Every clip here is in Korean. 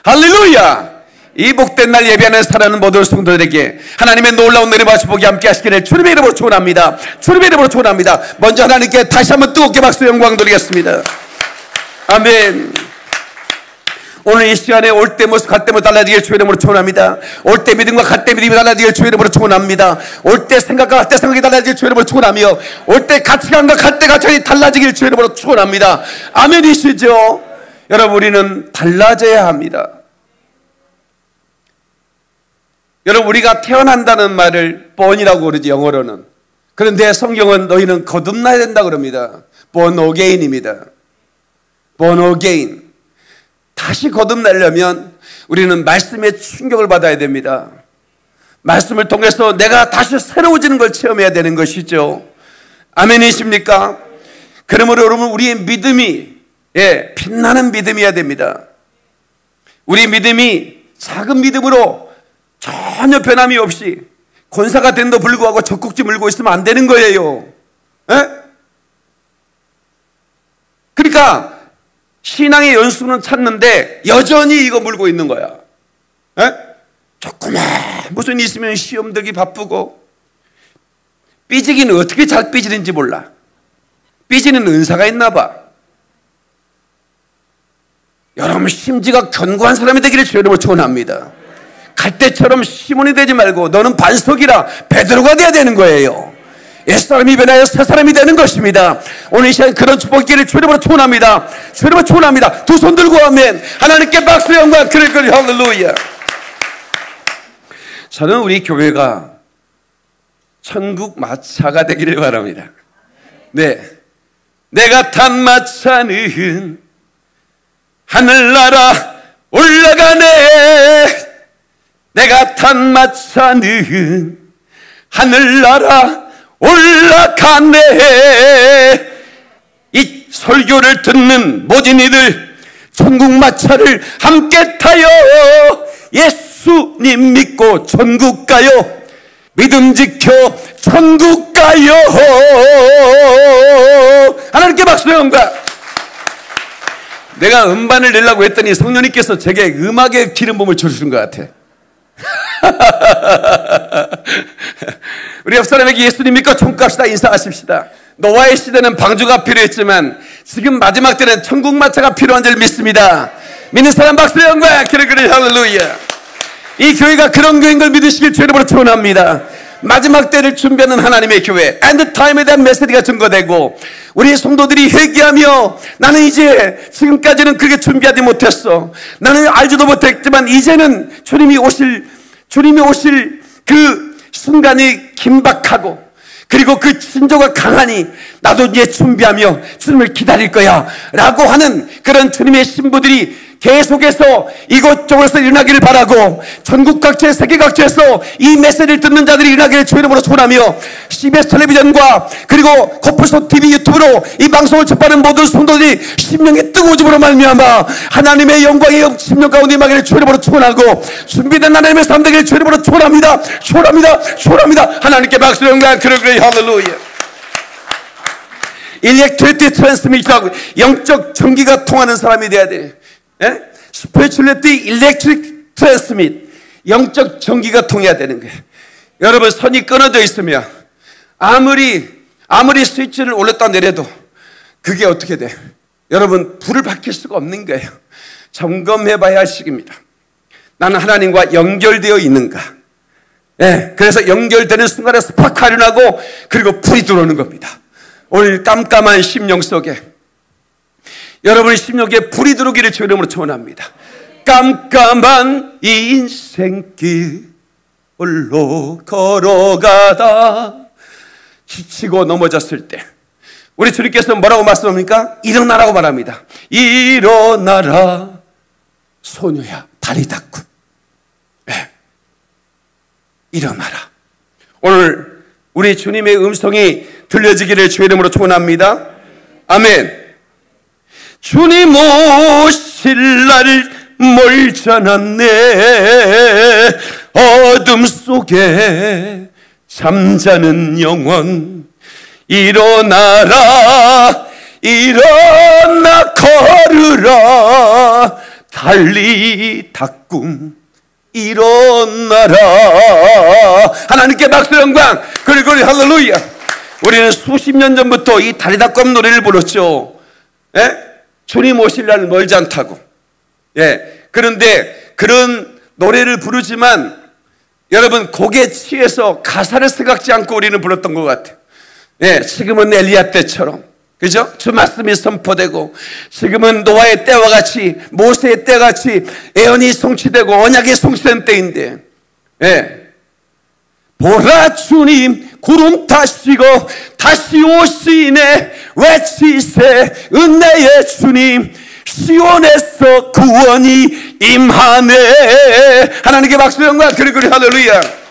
할렐루야! 이 복된 날 예배하는 사랑하는 모든 성도들에게 하나님의 놀라운 은혜와 축복이 함께 하시기를 주님의 이름으로 축원합니다. 주님의 이름으로 축원합니다. 먼저 하나님께 다시 한번 뜨겁게 박수 영광 드리겠습니다. 아멘. 오늘 이 시간에 올 때 모습 갈 때 모습 달라지길 주의 이름으로 축원합니다. 올 때 믿음과 갈 때 믿음이 달라지길 주의 이름으로 축원합니다. 올 때 생각과 갈 때 생각이 달라지길 주의 이름으로 축원하며 올 때 가치관과 갈 때 가치관이 달라지길 주의 이름으로 축원합니다. 아멘이시죠? 여러분, 우리는 달라져야 합니다. 여러분, 우리가 태어난다는 말을 born이라고 그러지, 영어로는. 그런데 성경은 너희는 거듭나야 된다 그럽니다. born again입니다. born again. 다시 거듭나려면 우리는 말씀의 충격을 받아야 됩니다. 말씀을 통해서 내가 다시 새로워지는 걸 체험해야 되는 것이죠. 아멘이십니까? 그러므로 여러분, 우리의 믿음이 빛나는 믿음이어야 됩니다. 우리 믿음이 작은 믿음으로 전혀 변함이 없이 권사가 된도 불구하고 젖꼭지 물고 있으면 안 되는 거예요. 그러니까 신앙의 연수는 찾는데 여전히 이거 물고 있는 거야. 조그만 무슨 있으면 시험 들기 바쁘고, 삐지기는 어떻게 잘 삐지는지 몰라. 삐지는 은사가 있나 봐. 여러분, 심지가 견고한 사람이 되기를 주의 이름으로 축원합니다. 갈대처럼 시몬이 되지 말고 너는 반석이라 베드로가 돼야 되는 거예요. 옛사람이 변하여 새사람이 되는 것입니다. 오늘 이 시간 그런 축복 있기를 주의 이름으로 축원합니다. 주의 이름으로 축원합니다. 두 손 들고 아멘. 하나님께 박수 영광 그를 할렐루야. 저는 우리 교회가 천국 마차가 되기를 바랍니다. 네, 내가 탄 마차는 하늘나라 올라가네. 내가 탄 마차는 하늘나라 올라가네. 이 설교를 듣는 모든 이들 천국 마차를 함께 타요. 예수님 믿고 천국 가요. 믿음 지켜 천국 가요. 하나님께 박수 영광. 내가 음반을 내려고 했더니 성령님께서 제게 음악의 기름 부음을 주시는 것 같아. 우리 옆 사람에게 예수님 믿고 천국 갑시다 인사하십시다. 노아의 시대는 방주가 필요했지만 지금 마지막 때는 천국 마차가 필요한 줄 믿습니다. 믿는 사람 박수 영광. 그래 할렐루야. 이 교회가 그런 교회인 걸 믿으시길 주의 이름으로 축원합니다. 마지막 때를 준비하는 하나님의 교회, 엔드타임에 대한 메시지가 증거되고, 우리 성도들이 회개하며 나는 이제 지금까지는 그게 준비하지 못했어, 나는 알지도 못했지만 이제는 주님이 오실 그 순간이 긴박하고, 그리고 그 진조가 강하니 나도 이제 준비하며 주님을 기다릴 거야 라고 하는 그런 주님의 신부들이 계속해서 이곳저곳에서 일어나기를 바라고, 전국 각지에 세계 각지에서 이 메시지를 듣는 자들이 일어나기를 주의 이름으로 축원하며, CBS 텔레비전과 그리고 코뿔소 TV 유튜브로 이 방송을 접하는 모든 성도들이 심령의 뜨거워짐으로 말미암아 하나님의 영광의 심령 가운데 임하기를 주의 이름으로 축원하고, 준비된 하나님의 삶 되기를 주의 이름으로 축원합니다. 하나님께 박수 영광. 그래 할렐루야. 일렉트리티 트랜스미터하고 영적 전기가 통하는 사람이 돼야 돼. 스피리추얼리티 일렉트릭 트랜스밋, 영적 전기가 통해야 되는 거예요. 여러분, 선이 끊어져 있으면 아무리 스위치를 올렸다 내려도 그게 어떻게 돼? 여러분, 불을 밝힐 수가 없는 거예요. 점검해 봐야 할 시기입니다. 나는 하나님과 연결되어 있는가? 그래서 연결되는 순간에 스파크가 일어나고 그리고 불이 들어오는 겁니다. 오늘 깜깜한 심령 속에 여러분의 심령에 불이 들어오기를 주의 이름으로 축원합니다. 깜깜한 인생길로 걸어가다 지치고 넘어졌을 때 우리 주님께서 뭐라고 말씀합니까? 일어나라고 말합니다. 일어나라 소녀야, 다리 닫고. 일어나라. 오늘 우리 주님의 음성이 들려지기를 주의 이름으로 축원합니다. 아멘. 주님 오실 날 멀지 않았네. 어둠 속에 잠자는 영혼 일어나라. 일어나 걸으라. 달리 닭꿈 일어나라. 하나님께 박수 영광. 그리고 할렐루야. 우리는 수십 년 전부터 이 다리닭꿈 노래를 불렀죠. 예? 주님 오실 날 멀지 않다고. 예. 그런데 그런 노래를 부르지만 여러분 곡에 취해서 가사를 생각지 않고 우리는 불렀던 것 같아요. 예. 지금은 엘리야 때처럼, 그죠? 주 말씀이 선포되고, 지금은 노아의 때와 같이, 모세의 때와 같이 예언이 성취되고 언약이 성취된 때인데, 예. 보라 주님 구름 타시고 다시 오시네 외치세 은혜의 주님 시온에서 구원이 임하네. 하나님께 박수 영광. 그리고 할렐루야.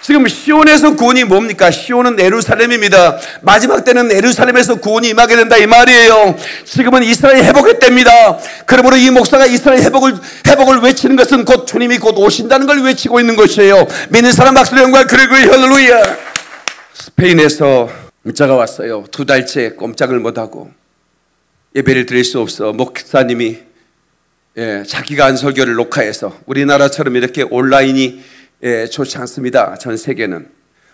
지금 시온에서 구원이 뭡니까? 시온은 예루살렘입니다. 마지막 때는 예루살렘에서 구원이 임하게 된다 이 말이에요. 지금은 이스라엘 회복의 때입니다. 그러므로 이 목사가 이스라엘 회복을 외치는 것은 곧 주님이 곧 오신다는 걸 외치고 있는 것이에요. 믿는 사람 박수 영광. 그리고 할렐루야. 스페인에서 문자가 왔어요. 2달째 꼼짝을 못하고 예배를 드릴 수 없어. 목사님이 자기가 한 설교를 녹화해서, 우리나라처럼 이렇게 온라인이 좋지 않습니다. 전 세계는.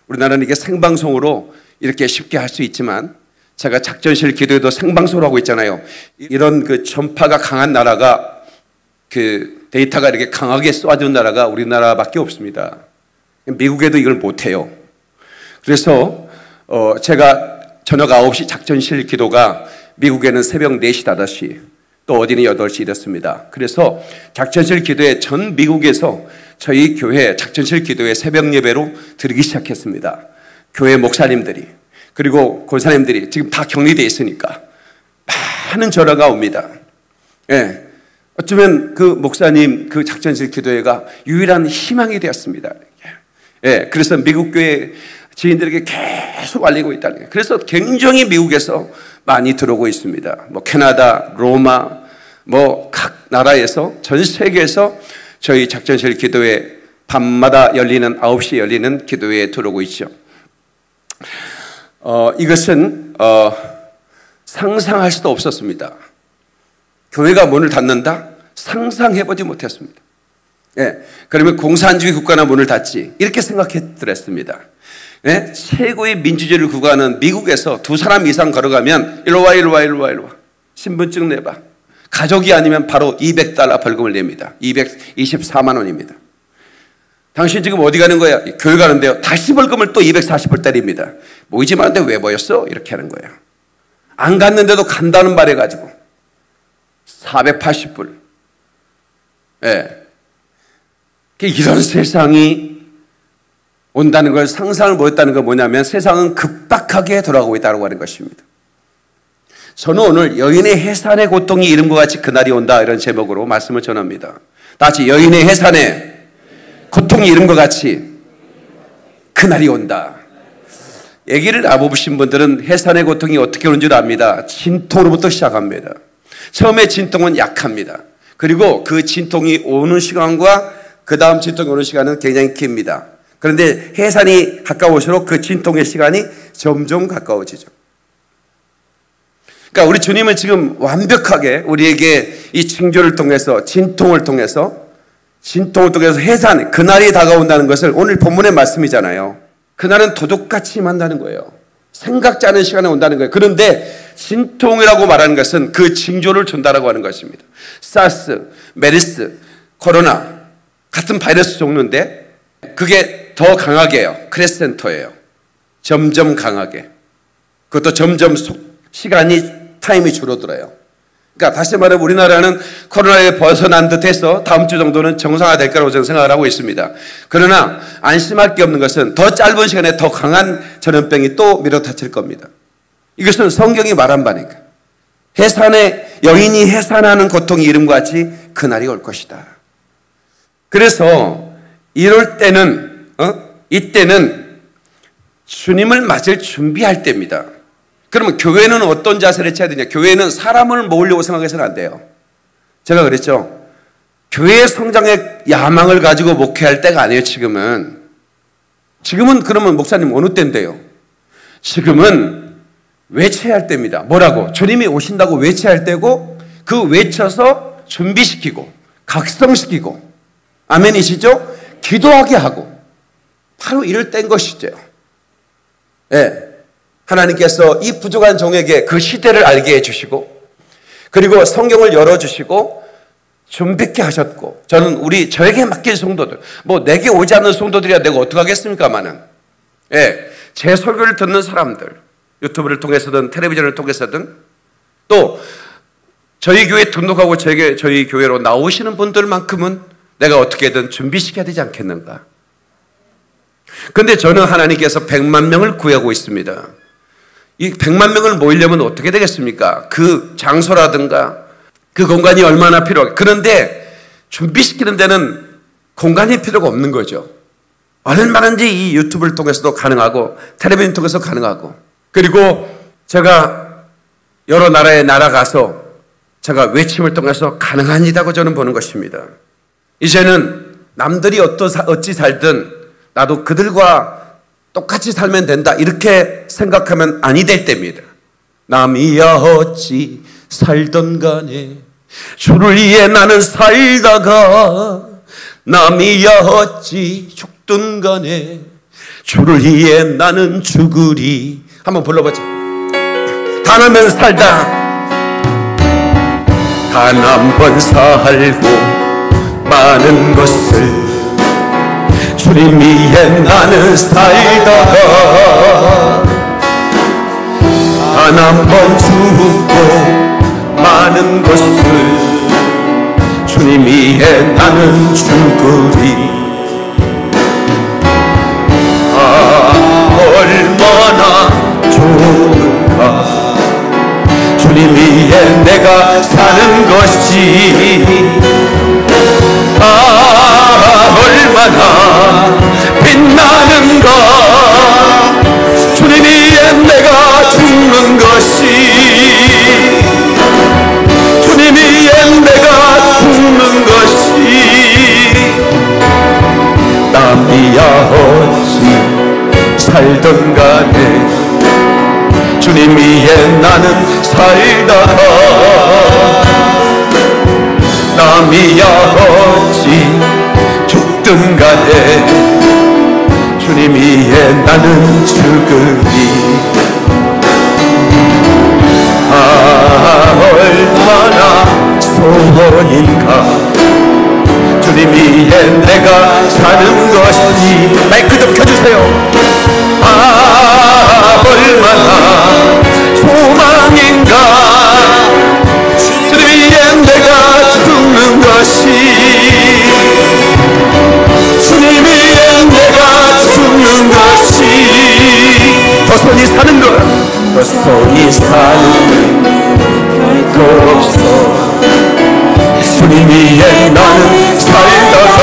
우리나라는 이게 생방송으로 이렇게 쉽게 할 수 있지만, 제가 작전실 기도에도 생방송을 하고 있잖아요. 이런 그 전파가 강한 나라가, 그 데이터가 이렇게 강하게 쏘아주는 나라가 우리나라밖에 없습니다. 미국에도 이걸 못해요. 그래서 제가 저녁 9시 작전실 기도가 미국에는 새벽 4시, 5시, 또 어디는 8시 이렇습니다. 그래서 작전실 기도에 전 미국에서 저희 교회 작전실 기도에 새벽 예배로 드리기 시작했습니다. 교회 목사님들이, 그리고 권사님들이 지금 다 격리되어 있으니까 많은 전화가 옵니다. 예. 어쩌면 그 목사님 그 작전실 기도회가 유일한 희망이 되었습니다. 예. 그래서 미국 교회 지인들에게 계속 알리고 있다는 거예요. 그래서 굉장히 미국에서 많이 들어오고 있습니다. 뭐 캐나다, 로마, 뭐 각 나라에서, 전 세계에서 저희 작전실 기도회 밤마다 열리는 9시에 열리는 기도회에 들어오고 있죠. 이것은 상상할 수도 없었습니다. 교회가 문을 닫는다? 상상해보지 못했습니다. 예, 그러면 공산주의 국가나 문을 닫지, 이렇게 생각했더랬습니다. 예? 최고의 민주주의를 구가하는 미국에서 2사람 이상 걸어가면 일로 와 신분증 내봐. 가족이 아니면 바로 $200 벌금을 냅니다. 224만 원입니다. 당신 지금 어디 가는 거야? 교회 가는데요. 다시 벌금을 또 240불 때립니다. 모이지 말았는데 왜 모였어? 이렇게 하는 거예요. 안 갔는데도 간다는 말 해가지고 480불. 예. 이런 세상이 온다는 걸 상상을 못했다는 건 뭐냐면, 세상은 급박하게 돌아가고 있다고 하는 것입니다. 저는 오늘 여인의 해산의 고통이 이름과 같이 그날이 온다, 이런 제목으로 말씀을 전합니다. 다 같이 여인의 해산의 고통이 이름과 같이 그날이 온다. 아기를 낳아보신 분들은 해산의 고통이 어떻게 오는 줄 압니다. 진통으로부터 시작합니다. 처음에 진통은 약합니다. 그리고 그 진통이 오는 시간과 그 다음 진통이 오는 시간은 굉장히 깁니다. 그런데 해산이 가까울수록 그 진통의 시간이 점점 가까워지죠. 그러니까 우리 주님은 지금 완벽하게 우리에게 이 징조를 통해서, 진통을 통해서 해산, 그날이 다가온다는 것을 오늘 본문의 말씀이잖아요. 그날은 도둑같이 만나는 거예요. 생각지 않은 시간에 온다는 거예요. 그런데 진통이라고 말하는 것은 그 징조를 준다라고 하는 것입니다. 사스, 메르스, 코로나 같은 바이러스 종류인데 그게 더 강하게 해요. 크레센터예요. 점점 강하게. 그것도 점점 타임이 줄어들어요. 그러니까 다시 말하면 우리나라는 코로나에 벗어난 듯해서 다음 주 정도는 정상화될 거라고 저는 생각을 하고 있습니다. 그러나 안심할 게 없는 것은 더 짧은 시간에 더 강한 전염병이 또 밀어닥칠 겁니다. 이것은 성경이 말한 바니까. 여인이 해산하는 고통이 이름과 같이 그날이 올 것이다. 그래서 이럴 때는 이때는 주님을 맞을 준비할 때입니다. 그러면 교회는 어떤 자세를 취해야 되냐? 교회는 사람을 모으려고 생각해서는 안 돼요. 제가 그랬죠. 교회의 성장의 야망을 가지고 목회할 때가 아니에요. 지금은 그러면 목사님 어느 때인데요? 지금은 외쳐야 할 때입니다. 뭐라고? 주님이 오신다고 외쳐야 할 때고, 그 외쳐서 준비시키고 각성시키고, 아멘이시죠? 기도하게 하고, 바로 이럴 때인 것이죠. 예. 하나님께서 이 부족한 종에게 그 시대를 알게 해주시고, 그리고 성경을 열어주시고 준비케 하셨고, 저는 저에게 맡길 성도들, 내게 오지 않는 성도들이야 내가 어떡하겠습니까마는, 예, 제 설교를 듣는 사람들, 유튜브를 통해서든 텔레비전을 통해서든, 또 저희 교회 등록하고 저희 교회로 나오시는 분들만큼은 내가 어떻게든 준비시켜야 되지 않겠는가. 그런데 저는 하나님께서 100만 명을 구하고 있습니다. 이 100만 명을 모이려면 어떻게 되겠습니까? 그 장소라든가 그 공간이 얼마나 필요하게. 그런데 준비시키는 데는 공간이 필요가 없는 거죠. 얼마든지 이 유튜브를 통해서도 가능하고 텔레비전 통해서 가능하고, 그리고 제가 여러 나라에 날아가서 제가 외침을 통해서 가능하니다고 저는 보는 것입니다. 이제는 남들이 어찌 살든 나도 그들과 똑같이 살면 된다 이렇게 생각하면 아니 될 때입니다. 남이야 어찌 살던 간에 주를 위해 나는 살다가, 남이야 어찌 죽든 간에 주를 위해 나는 죽으리. 한번 불러보자. 단 한 번 살다, 단 한 번 살고 많은 것을 주님 위해 나는 살다가, 단 한 번 죽고 많은 것을 주님 위해 나는 죽으리. 얼마나 좋은가 주님 위해 내가 사는 것이. 얼마나 빛나는가 주님 위해 내가 죽는 것이. 주님 위해 내가 죽는 것이. 남이야 어찌 살던 간에 주님 위해 나는 살다가, 남이야 어찌 죽든 간에 주님 위해 나는 죽으리. 얼마나 소원인가 주님 위해 내가 사는 것이. 마이크 좀 켜주세요. 얼마나 소망인가 주님 위해 내가 죽는 것이. 주님 위해 내가 죽는 것이. 도선이 사는 것, 도선이 사는 별거 없어. 주님 위해 나는 살다가,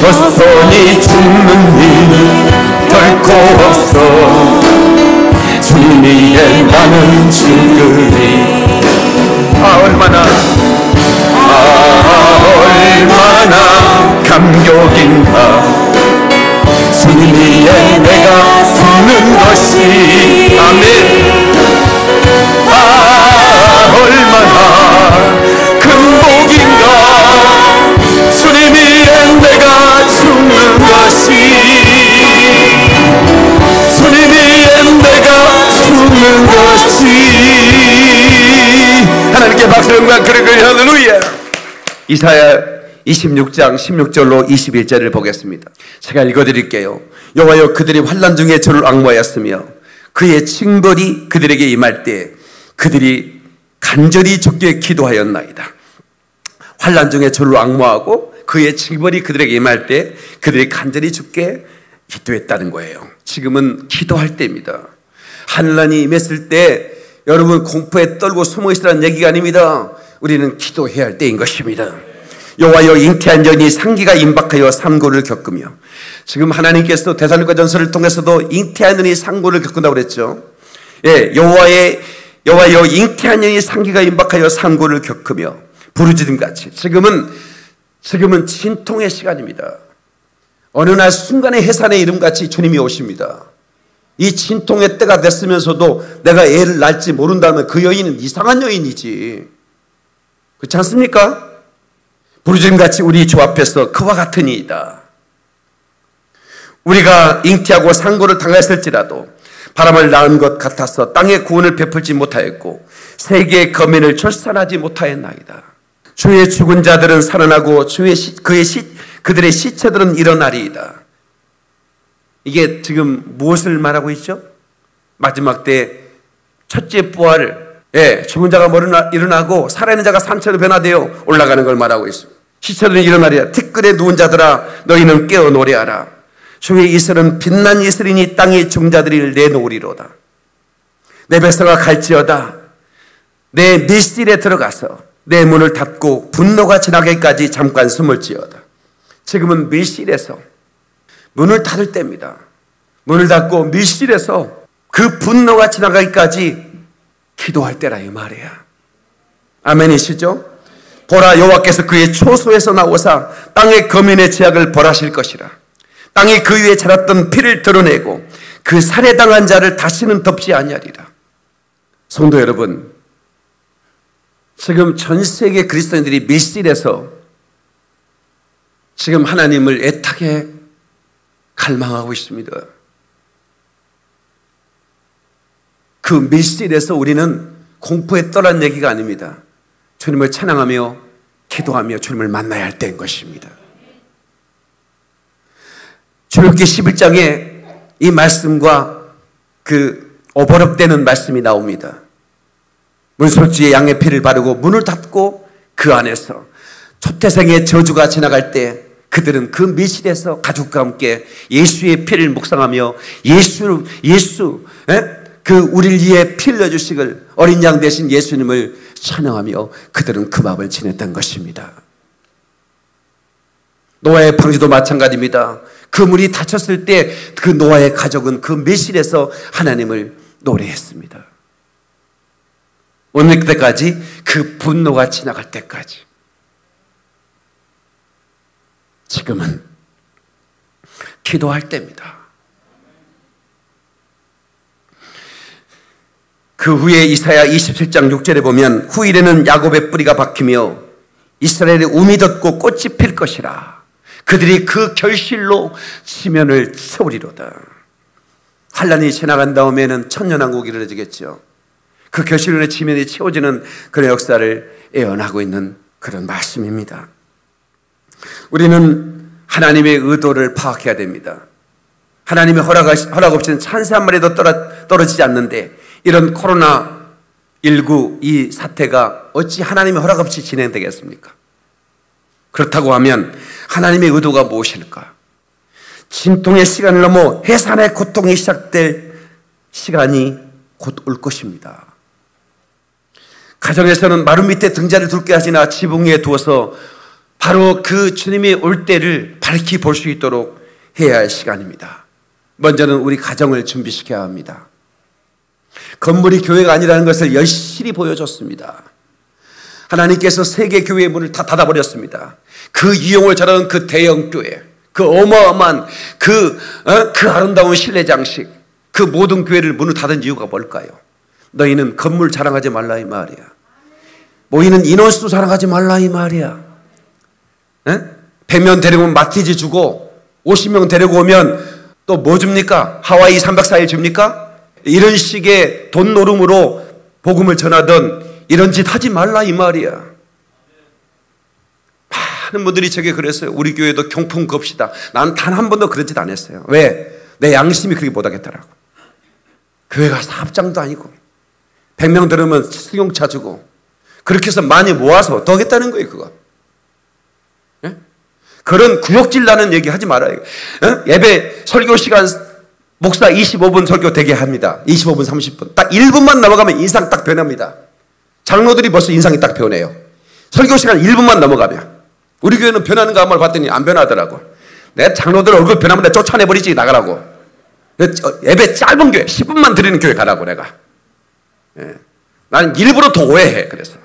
도선이 죽는 일 결코 없어. 주님 위해 나는 죽으리. 얼마나 감격인가 주님 위해 내가 사는 것이. 아멘. 얼마나 큰 복인가 주님 위해 내가 죽는 것이. 주님 위해 내가 죽는 것이. 하나님께 박수 영광 그리고 할렐루야. 이사야 26장 16절로 21절을 보겠습니다. 제가 읽어드릴게요. 여호와여 그들이 환난 중에 저를 앙모하였으며 그의 징벌이 그들에게 임할 때 그들이 간절히 주께 기도하였나이다. 환난 중에 저를 앙모하고 그의 징벌이 그들에게 임할 때 그들이 간절히 주께 기도했다는 거예요. 지금은 기도할 때입니다. 환난이 임했을 때 여러분 공포에 떨고 숨어 있으라는 얘기가 아닙니다. 우리는 기도해야 할 때인 것입니다. 여호와여 잉태한 여인이 상기가 임박하여 산고를 겪으며, 지금 하나님께서 데살로니가전서를 통해서도 잉태한 여인이 산고를 겪는다고 그랬죠. 예, 여호와여 잉태한 여인이 상기가 임박하여 산고를 겪으며 부르짖음같이. 지금은 진통의 시간입니다. 어느 날 순간의 해산의 이름같이 주님이 오십니다. 이 진통의 때가 됐으면서도 내가 애를 낳을지 모른다면 그 여인은 이상한 여인이지. 그렇지 않습니까? 부르짖음같이 우리 주 앞에서 그와 같으니이다. 우리가 잉태하고 상고를 당했을지라도 바람을 낳은 것 같아서 땅의 구원을 베풀지 못하였고 세계의 거민을 출산하지 못하였나이다. 주의 죽은 자들은 살아나고 그들의 시체들은 일어나리이다. 이게 지금 무엇을 말하고 있죠? 마지막 때 첫째 부활, 죽은 자가 일어나고 살아있는 자가 산채로 변화되어 올라가는 걸 말하고 있습니다. 시체들은 일어나리라. 티끌에 누운 자들아 너희는 깨어 노래하라. 주의 이슬은 빛난 이슬이니 땅의 종자들을 내놓으리로다. 내 백성아 갈지어다. 내 밀실에 들어가서 내 문을 닫고 분노가 지나기까지 잠깐 숨을지어다. 지금은 밀실에서 문을 닫을 때입니다. 문을 닫고 밀실에서 그 분노가 지나가기까지 기도할 때라 이 말이야. 아멘이시죠? 보라 여호와께서 그의 초소에서 나오사 땅의 거민의 죄악을 벌하실 것이라. 땅이 그 위에 자랐던 피를 드러내고 그 살해당한 자를 다시는 덮지 아니하리라. 성도 여러분, 지금 전 세계 그리스도인들이 밀실에서 지금 하나님을 애타게 갈망하고 있습니다. 그 밀실에서 우리는 공포에 떠난 얘기가 아닙니다. 주님을 찬양하며 기도하며 주님을 만나야 할 때인 것입니다. 출애굽기 11장에 이 말씀과 그 오버랩되는 말씀이 나옵니다. 문설주에 양의 피를 바르고 문을 닫고 그 안에서 초태생의 저주가 지나갈 때 그들은 그 밀실에서 가족과 함께 예수의 피를 묵상하며 그 우리를 위해 피 흘려주시길 어린 양 대신 예수님을 찬양하며 그들은 그 밤을 지냈던 것입니다. 노아의 방주도 마찬가지입니다. 그 문이 닫혔을 때 그 노아의 가족은 그 밀실에서 하나님을 노래했습니다. 오늘 그때까지 그 분노가 지나갈 때까지. 지금은 기도할 때입니다. 그 후에 이사야 27장 6절에 보면 후일에는 야곱의 뿌리가 박히며 이스라엘의 움이 돋고 꽃이 필 것이라. 그들이 그 결실로 지면을 채우리로다. 환란이 지나간 다음에는 천년왕국이 이루어지겠죠. 그 결실로 지면이 채워지는 그런 역사를 예언하고 있는 그런 말씀입니다. 우리는 하나님의 의도를 파악해야 됩니다. 하나님의 허락 없이는 찬새 한 마리도 떨어지지 않는데 이런 코로나19 이 사태가 어찌 하나님의 허락 없이 진행되겠습니까? 그렇다고 하면 하나님의 의도가 무엇일까? 진통의 시간을 넘어 해산의 고통이 시작될 시간이 곧 올 것입니다. 가정에서는 마루 밑에 등자를 둘게 하시나 지붕 위에 두어서 바로 그 주님이 올 때를 밝히 볼 수 있도록 해야 할 시간입니다. 먼저는 우리 가정을 준비시켜야 합니다. 건물이 교회가 아니라는 것을 열심히 보여줬습니다. 하나님께서 세계 교회의 문을 다 닫아버렸습니다. 그 이용을 잘하는 그 대형 교회, 그 어마어마한 그 아름다운 실내 장식, 그 모든 교회를 문을 닫은 이유가 뭘까요? 너희는 건물 자랑하지 말라 이 말이야. 모이는 인원수 자랑하지 말라 이 말이야. 100명 데리고 오면 마티즈 주고 50명 데리고 오면 또 뭐 줍니까? 하와이 3박 4일 줍니까? 이런 식의 돈 노름으로 복음을 전하던 이런 짓 하지 말라 이 말이야. 많은 분들이 제게 그랬어요. 우리 교회도 경품 겁시다. 난 단 한 번도 그런 짓 안 했어요. 왜? 내 양심이 그렇게 못하겠더라고. 교회가 사업장도 아니고 100명 들으면 승용차 주고 그렇게 해서 많이 모아서 더 하겠다는 거예요. 그거. 예? 그런 구역질 나는 얘기 하지 말아요. 예배 설교 시간 목사 25분 설교 되게 합니다. 25분 30분 딱 1분만 넘어가면 인상 딱 변합니다. 장로들이 벌써 인상이 딱 변해요. 설교 시간 1분만 넘어가면. 우리 교회는 변하는가 한번 봤더니 안 변하더라고. 내 장로들 얼굴 변하면 내가 쫓아내버리지 나가라고. 예배 짧은 교회 10분만 드리는 교회 가라고 내가. 예. 나는 일부러 더 오해해. 그래서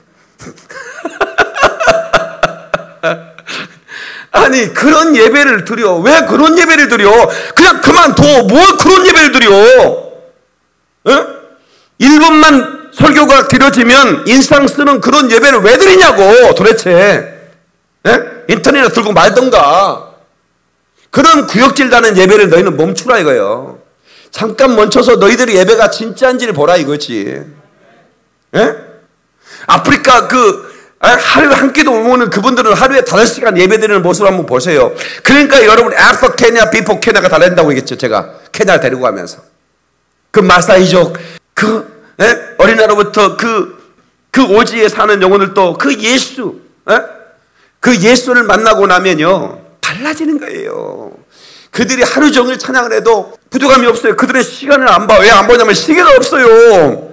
아니 그런 예배를 드려. 왜 그런 예배를 드려? 그냥 그만둬. 뭘 그런 예배를 드려? 1분만 설교가 길어지면 인상 쓰는 그런 예배를 왜 드리냐고 도대체. 예? 인터넷에 들고 말던가. 그런 구역질 나는 예배를 너희는 멈추라 이거예요. 잠깐 멈춰서 너희들의 예배가 진짜인지를 보라 이거지. 예? 아프리카 하루에 한 끼도 못 먹는 그분들은 하루에 5시간 예배드리는 모습을 한번 보세요. 그러니까 여러분 after 케냐, before 케냐가 달라진다고 얘기했죠. 제가 케냐 데리고 가면서 그 마사이족 어린아이로부터 그 오지에 사는 영혼들도 그 예수 그 예수를 만나고 나면요 달라지는 거예요. 그들이 하루 종일 찬양을 해도 부족함이 없어요. 그들은 시간을 안 봐. 왜 안 보냐면 시계가 없어요.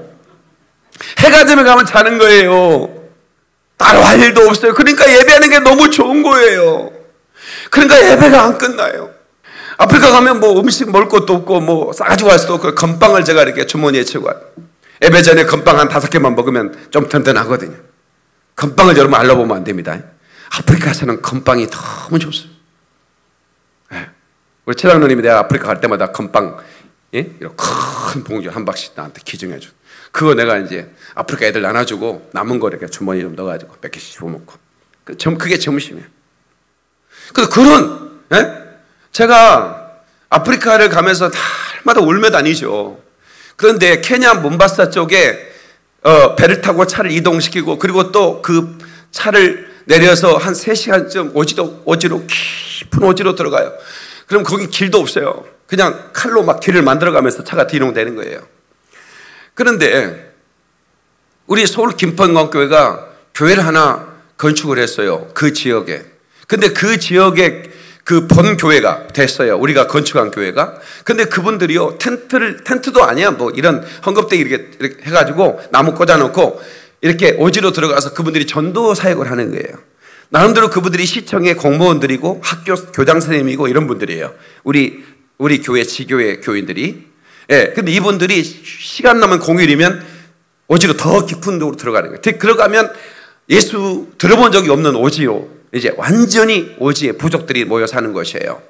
해가 되면 가면 자는 거예요. 따로 할 일도 없어요. 그러니까 예배하는 게 너무 좋은 거예요. 그러니까 예배가 안 끝나요. 아프리카 가면 뭐 음식 먹을 것도 없고 뭐 싸가지고 갈 수도 없고 건빵을 제가 이렇게 주머니에 채고 와요. 예배 전에 건빵 한 5개만 먹으면 좀 든든하거든요. 건빵을 여러분 알아보면 안 됩니다. 아프리카에서는 건빵이 너무 좋습니다. 네. 우리 최장 누님이 내가 아프리카 갈 때마다 건빵 이렇게 큰 봉지 한 박씩 나한테 기증해 줘. 그거 내가 이제 아프리카 애들 나눠주고 남은 거 이렇게 주머니에 좀 넣어가지고 몇 개씩 집어먹고. 그게 점심이에요. 그런, 제가 아프리카를 가면서 날마다 울며 다니죠. 그런데 케냐 몬바사 쪽에 배를 타고 차를 이동시키고 그리고 또 그 차를 내려서 한 3시간쯤 오지로 깊은 오지로 들어가요. 그럼 거기 길도 없어요. 그냥 칼로 막 길을 만들어가면서 차가 뒤농되는 거예요. 그런데 우리 서울 김포광교회가 교회를 하나 건축을 했어요. 그 지역에. 근데 그 지역에 그 본교회가 됐어요. 우리가 건축한 교회가. 근데 그분들이요 텐트도 아니야. 뭐 이런 헝겊대기 이렇게 해가지고 나무 꽂아놓고 이렇게 오지로 들어가서 그분들이 전도 사역을 하는 거예요. 나름대로 그분들이 시청의 공무원들이고 학교 교장 선생님이고 이런 분들이에요. 우리 교회 지교회 교인들이. 예. 근데 이분들이 시간 남은 공휴일이면 오지로 더 깊은 쪽으로 들어가는 거예요. 들어가면 예수 들어본 적이 없는 오지로 이제 완전히 오지에 부족들이 모여 사는 것이에요.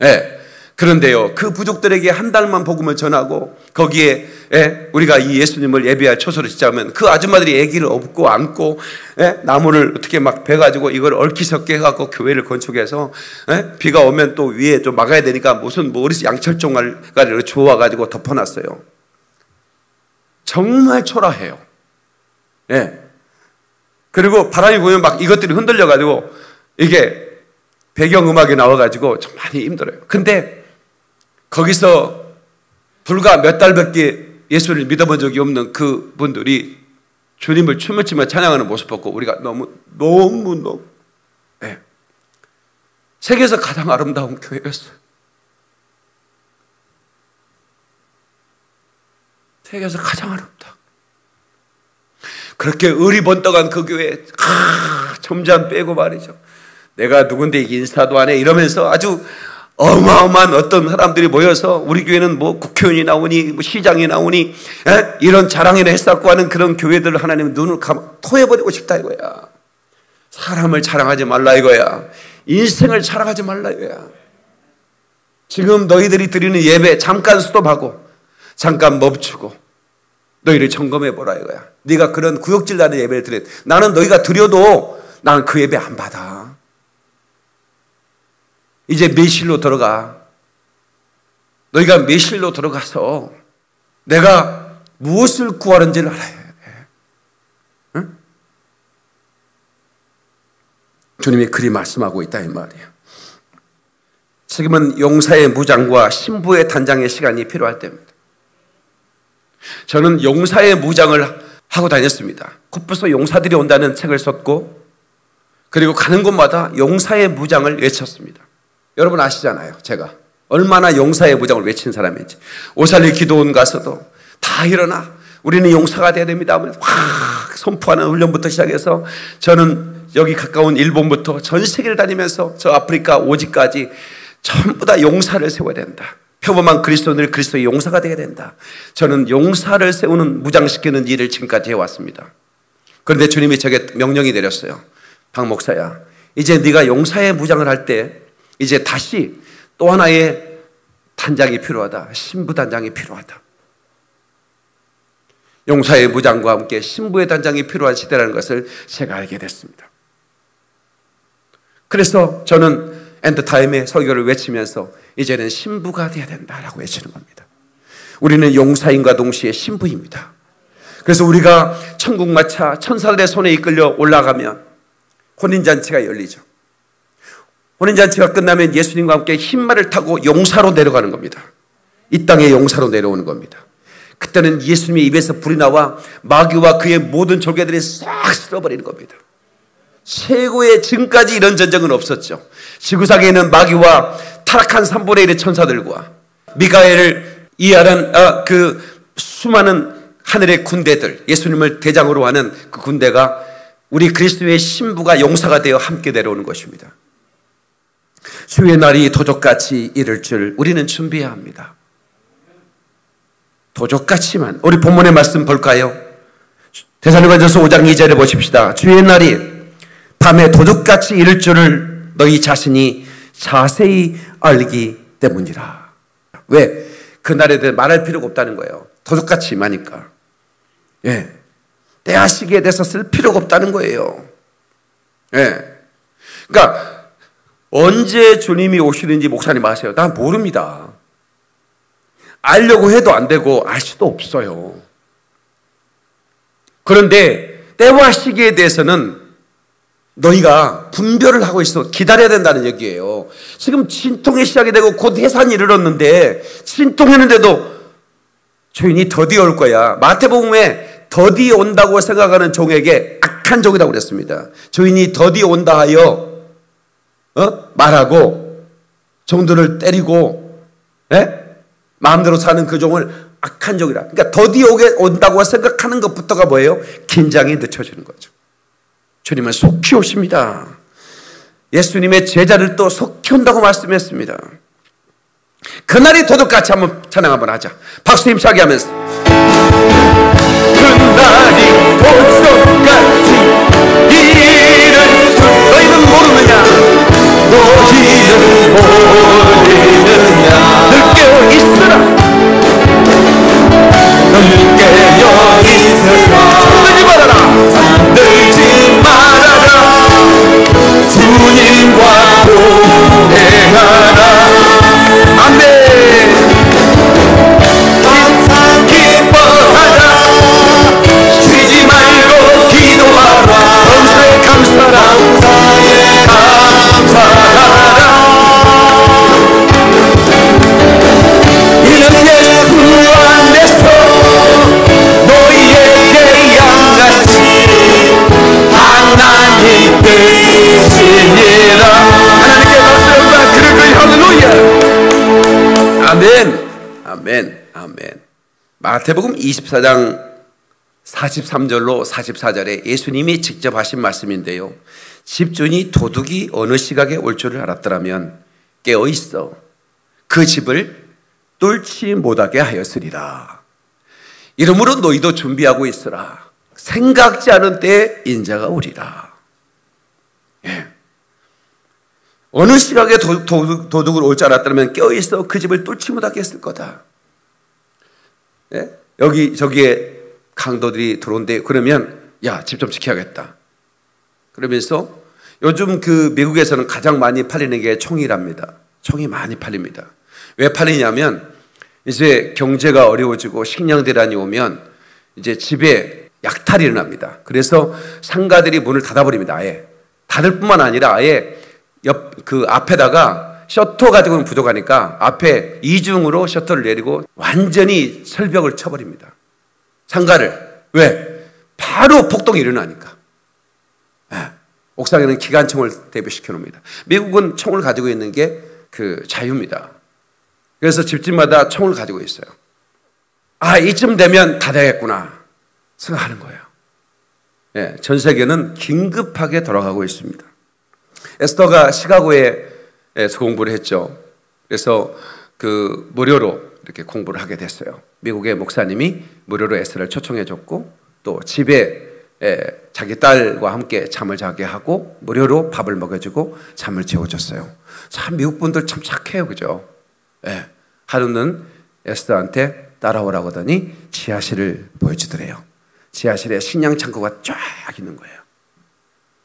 예. 그런데요, 그 부족들에게 한 달만 복음을 전하고 거기에 우리가 이 예수님을 예배할 초소를 짓자면 그 아줌마들이 아기를 업고 안고 나무를 어떻게 막 베가지고 이걸 얽히섞게 해갖고 교회를 건축해서 비가 오면 또 위에 좀 막아야 되니까 무슨 머리서 양철종가리를 주워가지고 덮어놨어요. 정말 초라해요. 예. 그리고 바람이 불면 막 이것들이 흔들려가지고 이게 배경음악이 나와가지고 좀 많이 힘들어요. 근데 거기서 불과 몇 달밖에 예수를 믿어본 적이 없는 그 분들이 주님을 춤을 추며 찬양하는 모습 보고 우리가 너무 네. 세계에서 가장 아름다운 교회였어요. 세계에서 가장 아름다운. 그렇게 의리번떡한 그 교회 점잖 빼고 말이죠. 내가 누군데 인사도 안 해 이러면서 아주 어마어마한 어떤 사람들이 모여서 우리 교회는 뭐 국회의원이 나오니 뭐 시장이 나오니 이런 자랑이나 했었고 하는 그런 교회들을 하나님 눈을 토해버리고 싶다 이거야. 사람을 자랑하지 말라 이거야. 인생을 자랑하지 말라 이거야. 지금 너희들이 드리는 예배 잠깐 스톱하고 잠깐 멈추고 너희를 점검해보라 이거야. 네가 그런 구역질 나는 예배를 드려. 나는 너희가 드려도 나는 그 예배 안 받아. 이제 매실로 들어가. 너희가 매실로 들어가서 내가 무엇을 구하는지를 알아야 돼. 응? 주님이 그리 말씀하고 있다 이 말이에요. 지금은 용사의 무장과 신부의 단장의 시간이 필요할 때입니다. 저는 용사의 무장을 하고 다녔습니다. 콧부서 용사들이 온다는 책을 썼고 그리고 가는 곳마다 용사의 무장을 외쳤습니다. 여러분 아시잖아요. 제가 얼마나 용사의 무장을 외친 사람인지. 오살리 기도원 가서도 다 일어나 우리는 용사가 돼야 됩니다 하면 확 선포하는 훈련부터 시작해서 저는 여기 가까운 일본부터 전 세계를 다니면서 저 아프리카 오지까지 전부 다 용사를 세워야 된다. 평범한 그리스도인들이 그리스도의 용사가 되어야 된다. 저는 용사를 세우는 무장시키는 일을 지금까지 해왔습니다. 그런데 주님이 제게 명령이 내렸어요. 박 목사야, 이제 네가 용사의 무장을 할 때 이제 다시 또 하나의 단장이 필요하다. 신부 단장이 필요하다. 용사의 무장과 함께 신부의 단장이 필요한 시대라는 것을 제가 알게 됐습니다. 그래서 저는 엔드타임의 설교를 외치면서 이제는 신부가 되어야 된다라고 외치는 겁니다. 우리는 용사인과 동시에 신부입니다. 그래서 우리가 천국 마차 천사들의 손에 이끌려 올라가면 혼인잔치가 열리죠. 혼인잔치가 끝나면 예수님과 함께 흰말을 타고 용사로 내려가는 겁니다. 이 땅에 용사로 내려오는 겁니다. 그때는 예수님의 입에서 불이 나와 마귀와 그의 모든 졸개들이 싹 쓸어버리는 겁니다. 최고의 지금까지 이런 전쟁은 없었죠. 지구상에 있는 마귀와 타락한 3분의 1의 천사들과 미가엘을 이해하는 그 수많은 하늘의 군대들, 예수님을 대장으로 하는 그 군대가 우리 그리스도의 신부가 용사가 되어 함께 내려오는 것입니다. 주의 날이 도적같이 이를 줄 우리는 준비해야 합니다. 도적같이만. 우리 본문의 말씀 볼까요? 데살로니가전서 5장 2절에 보십시다. 주의 날이 밤에 도둑같이 이를 줄을 너희 자신이 자세히 알기 때문이라. 왜? 그날에 대해 말할 필요가 없다는 거예요. 도둑같이 임하니까. 예. 때와 시기에 대해서 쓸 필요가 없다는 거예요. 예. 그러니까 언제 주님이 오시는지 목사님 아세요? 난 모릅니다. 알려고 해도 안 되고 알 수도 없어요. 그런데 때와 시기에 대해서는 너희가 분별을 하고 있어. 기다려야 된다는 얘기예요. 지금 진통이 시작이 되고 곧 해산이 이르렀는데 진통했는데도 주인이 더디어 올 거야. 마태복음에 더디어 온다고 생각하는 종에게 악한 종이라고 그랬습니다. 주인이 더디어 온다 하여 말하고 종들을 때리고 마음대로 사는 그 종을 악한 종이라. 그러니까 더디어 온다고 생각하는 것부터가 뭐예요? 긴장이 늦춰지는 거죠. 주님은 속히 오십니다. 예수님의 제자를 또 속히 온다고 말씀했습니다. 그날이 도둑같이 한번 찬양 한번 하자. 박수 힘차게 하면서 그날이 도둑같이 이를 줄 너희는 모르느냐 너희는 모르느냐 늘 깨어 있으라 늘 깨어 있으라 잠들지 말아라 잠들지 말아라 주님과 동행하라 아멘. 항상 기뻐하라 쉬지 말고 기도하라 범사에 감사하라 범사에 감사하라 이는 예수 안에서 너희에게 양같이 하나님 되시니라. 하나님께 박수와 그를 할렐루야. 아멘, 아멘, 아멘. 마태복음 24장 43절로 44절에 예수님이 직접 하신 말씀인데요. 집주인이 도둑이 어느 시각에 올 줄을 알았더라면 깨어있어 그 집을 뚫지 못하게 하였으리라. 이러므로 너희도 준비하고 있으라. 생각지 않은 때에 인자가 오리라. 예. 어느 시각에 도둑을 올 줄 알았다면 깨어있어 그 집을 뚫지 못하게 했을 거다. 예? 저기에 강도들이 들어온대. 그러면 야, 집 좀 지켜야겠다. 그러면서 요즘 그 미국에서는 가장 많이 팔리는 게 총이랍니다. 총이 많이 팔립니다. 왜 팔리냐면 이제 경제가 어려워지고 식량 대란이 오면 이제 집에 약탈이 일어납니다. 그래서 상가들이 문을 닫아버립니다. 아예 닫을 뿐만 아니라 아예 그 앞에다가 셔터 가지고는 부족하니까 앞에 이중으로 셔터를 내리고 완전히 철벽을 쳐버립니다. 상가를. 왜? 바로 폭동이 일어나니까. 네. 옥상에는 기관총을 대비시켜 놓습니다. 미국은 총을 가지고 있는 게 그 자유입니다. 그래서 집집마다 총을 가지고 있어요. 아, 이쯤 되면 닫아야겠구나 생각하는 거예요. 네. 전 세계는 긴급하게 돌아가고 있습니다. 에스더가 시카고에서 공부를 했죠. 그래서 그 무료로 이렇게 공부를 하게 됐어요. 미국의 목사님이 무료로 에스더를 초청해 줬고 또 집에 자기 딸과 함께 잠을 자게 하고 무료로 밥을 먹여주고 잠을 재워줬어요. 참 미국 분들 참 착해요, 그죠? 예. 하루는 에스더한테 따라오라고 하더니 지하실을 보여주더래요. 지하실에 식량 창고가 쫙 있는 거예요.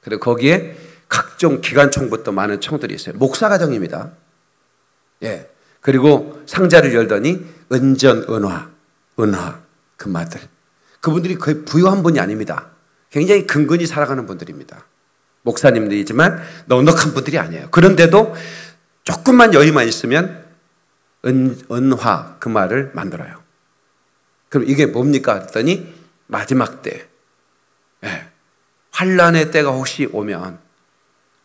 그리고 거기에 각종 기관총부터 많은 총들이 있어요. 목사 가정입니다. 예. 그리고 상자를 열더니 은전, 은화, 금화들. 그분들이 거의 부유한 분이 아닙니다. 굉장히 근근히 살아가는 분들입니다. 목사님들이지만 넉넉한 분들이 아니에요. 그런데도 조금만 여유만 있으면 은화, 금화를 만들어요. 그럼 이게 뭡니까? 했더니 마지막 때, 예. 환란의 때가 혹시 오면